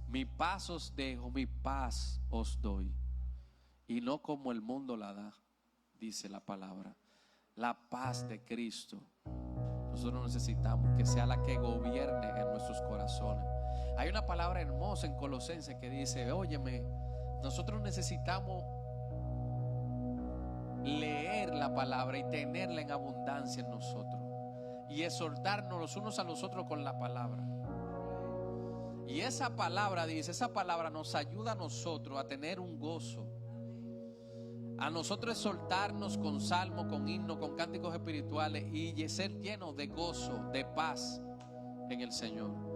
Mi paz os dejo, mi paz os doy, y no como el mundo la da, dice la palabra. La paz de Cristo nosotros necesitamos que sea la que gobierne en nuestros corazones. Hay una palabra hermosa en Colosenses que dice: óyeme, nosotros necesitamos leer la palabra y tenerla en abundancia en nosotros, y exhortarnos los unos a los otros con la palabra. Y esa palabra, dice, esa palabra nos ayuda a nosotros a tener un gozo, a nosotros exhortarnos con salmos, con himnos, con cánticos espirituales, y ser llenos de gozo, de paz en el Señor.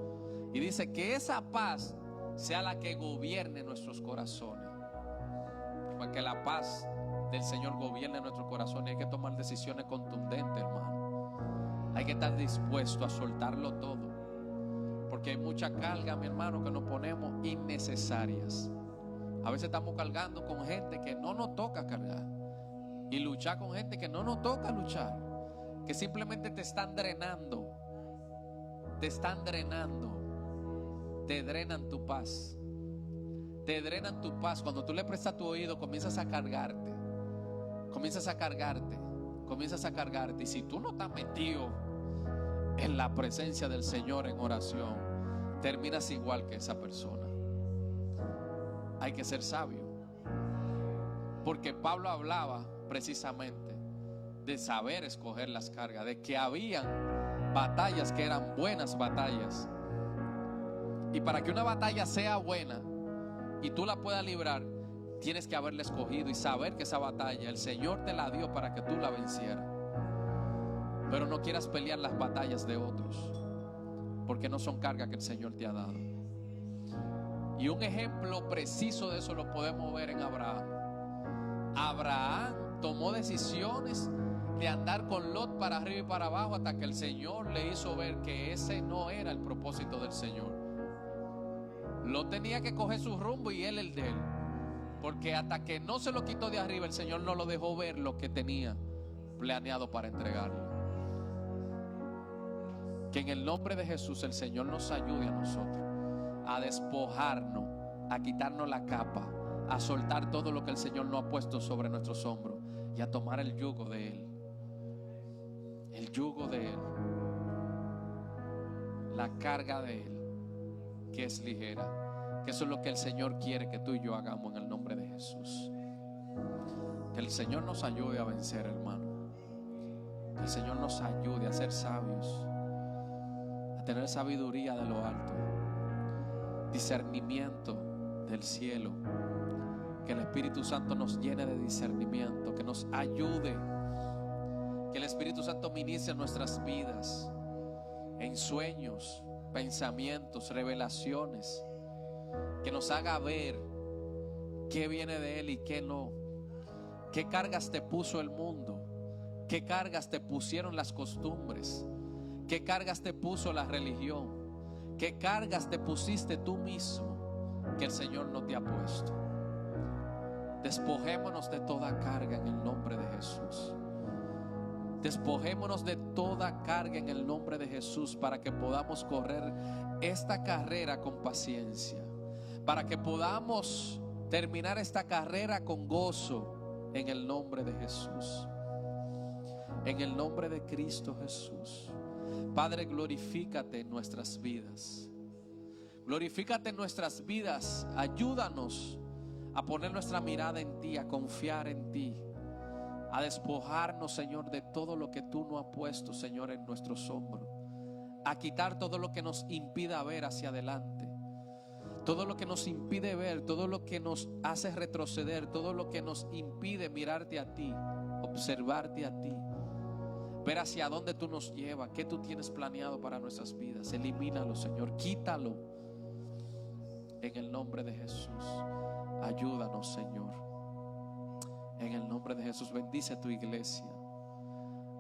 Y dice que esa paz sea la que gobierne nuestros corazones. para que la paz del Señor gobierne nuestro corazón. Y hay que tomar decisiones contundentes, hermano. Hay que estar dispuesto a soltarlo todo, porque hay mucha carga, mi hermano, que nos ponemos innecesarias. A veces estamos cargando con gente que no nos toca cargar, y luchar con gente que no nos toca luchar, que simplemente te están drenando. Te están drenando. Te drenan tu paz. Te drenan tu paz. Cuando tú le prestas tu oído, comienzas a cargarte. Comienzas a cargarte. Comienzas a cargarte. Y si tú no estás metido en la presencia del Señor en oración, terminas igual que esa persona. Hay que ser sabio, porque Pablo hablaba precisamente de saber escoger las cargas, de que habían batallas que eran buenas batallas, y para que una batalla sea buena y tú la puedas librar, tienes que haberla escogido y saber que esa batalla el Señor te la dio para que tú la vencieras. Pero no quieras pelear las batallas de otros, porque no son cargas que el Señor te ha dado. Y un ejemplo preciso de eso lo podemos ver en Abraham. Abraham tomó decisiones de andar con Lot para arriba y para abajo, hasta que el Señor le hizo ver que ese no era el propósito del Señor. Lot tenía que coger su rumbo y él el de él, porque hasta que no se lo quitó de arriba, el Señor no lo dejó ver lo que tenía planeado para entregarle. Que en el nombre de Jesús el Señor nos ayude a nosotros a despojarnos, a quitarnos la capa, a soltar todo lo que el Señor nos ha puesto sobre nuestros hombros y a tomar el yugo de Él. El yugo de Él, la carga de Él, que es ligera. Que eso es lo que el Señor quiere que tú y yo hagamos en el nombre de Jesús. Que el Señor nos ayude a vencer, hermano. Que el Señor nos ayude a ser sabios, a tener sabiduría de lo alto, discernimiento del cielo. Que el Espíritu Santo nos llene de discernimiento, que nos ayude, que el Espíritu Santo ministre en nuestras vidas, en sueños, pensamientos, revelaciones, que nos haga ver qué viene de Él y qué no, qué cargas te puso el mundo, qué cargas te pusieron las costumbres, qué cargas te puso la religión, qué cargas te pusiste tú mismo que el Señor no te ha puesto. Despojémonos de toda carga en el nombre de Jesús. Despojémonos de toda carga en el nombre de Jesús, para que podamos correr esta carrera con paciencia, para que podamos terminar esta carrera con gozo en el nombre de Jesús. En el nombre de Cristo Jesús. Padre, glorifícate en nuestras vidas. Glorifícate en nuestras vidas. Ayúdanos a poner nuestra mirada en ti, a confiar en ti, a despojarnos, Señor, de todo lo que tú no has puesto, Señor, en nuestros hombros, a quitar todo lo que nos impida ver hacia adelante, todo lo que nos impide ver, todo lo que nos hace retroceder, todo lo que nos impide mirarte a ti, observarte a ti, ver hacia dónde tú nos llevas, qué tú tienes planeado para nuestras vidas. Elimínalo, Señor, quítalo en el nombre de Jesús. Ayúdanos, Señor. En el nombre de Jesús, bendice tu iglesia,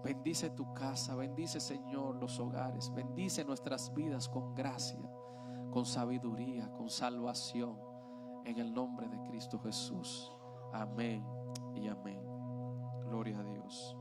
bendice tu casa, bendice, Señor, los hogares, bendice nuestras vidas con gracia, con sabiduría, con salvación, en el nombre de Cristo Jesús. Amén y amén. Gloria a Dios.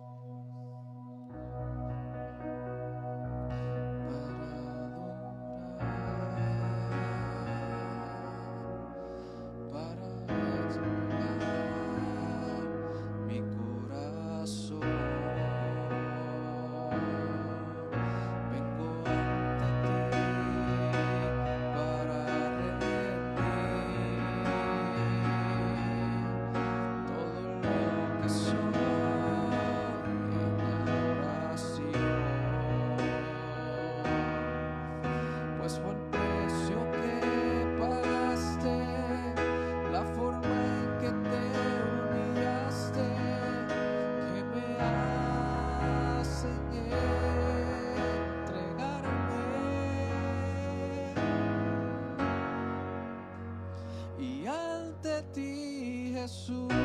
Jesús, me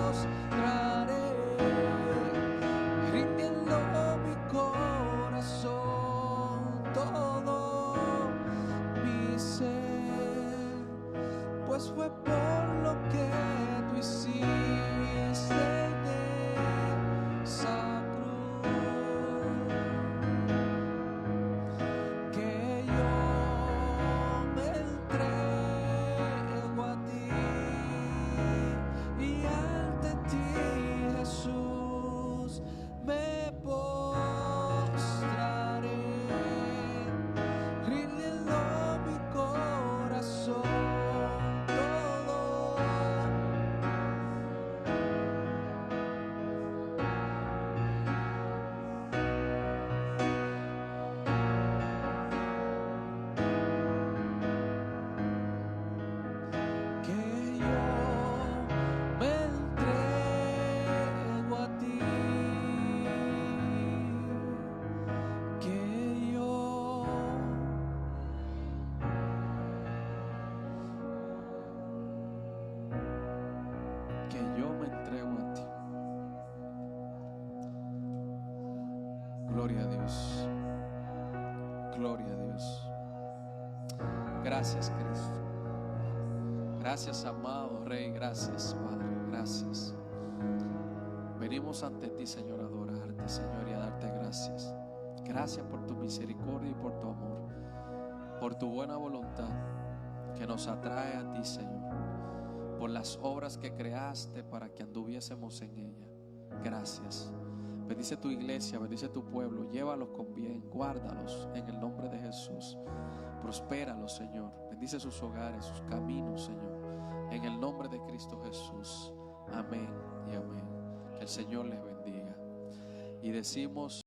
postraré, rindiendo mi corazón, todo mi ser, pues fue por lo que tú hiciste en esa cruz, que yo me entrego a ti, y ante ti, Jesús, me postraré, rindiendo mi corazón, todo. Que yo me entrego a ti, que yo me entrego a ti. Gloria a Dios, gloria a Dios. Gracias, Cristo. Gracias, amado Rey, gracias, Padre, gracias. Venimos ante ti, Señor, a adorarte, Señor, y a darte gracias. Gracias por tu misericordia y por tu amor, por tu buena voluntad que nos atrae a ti, Señor, por las obras que creaste para que anduviésemos en ella. Gracias. Bendice tu iglesia, bendice tu pueblo, llévalos con bien, guárdalos en el nombre de Jesús. Prospéralos, Señor. Bendice sus hogares, sus caminos, Señor, en el nombre de Cristo Jesús. Amén y amén. Que el Señor les bendiga. Y decimos: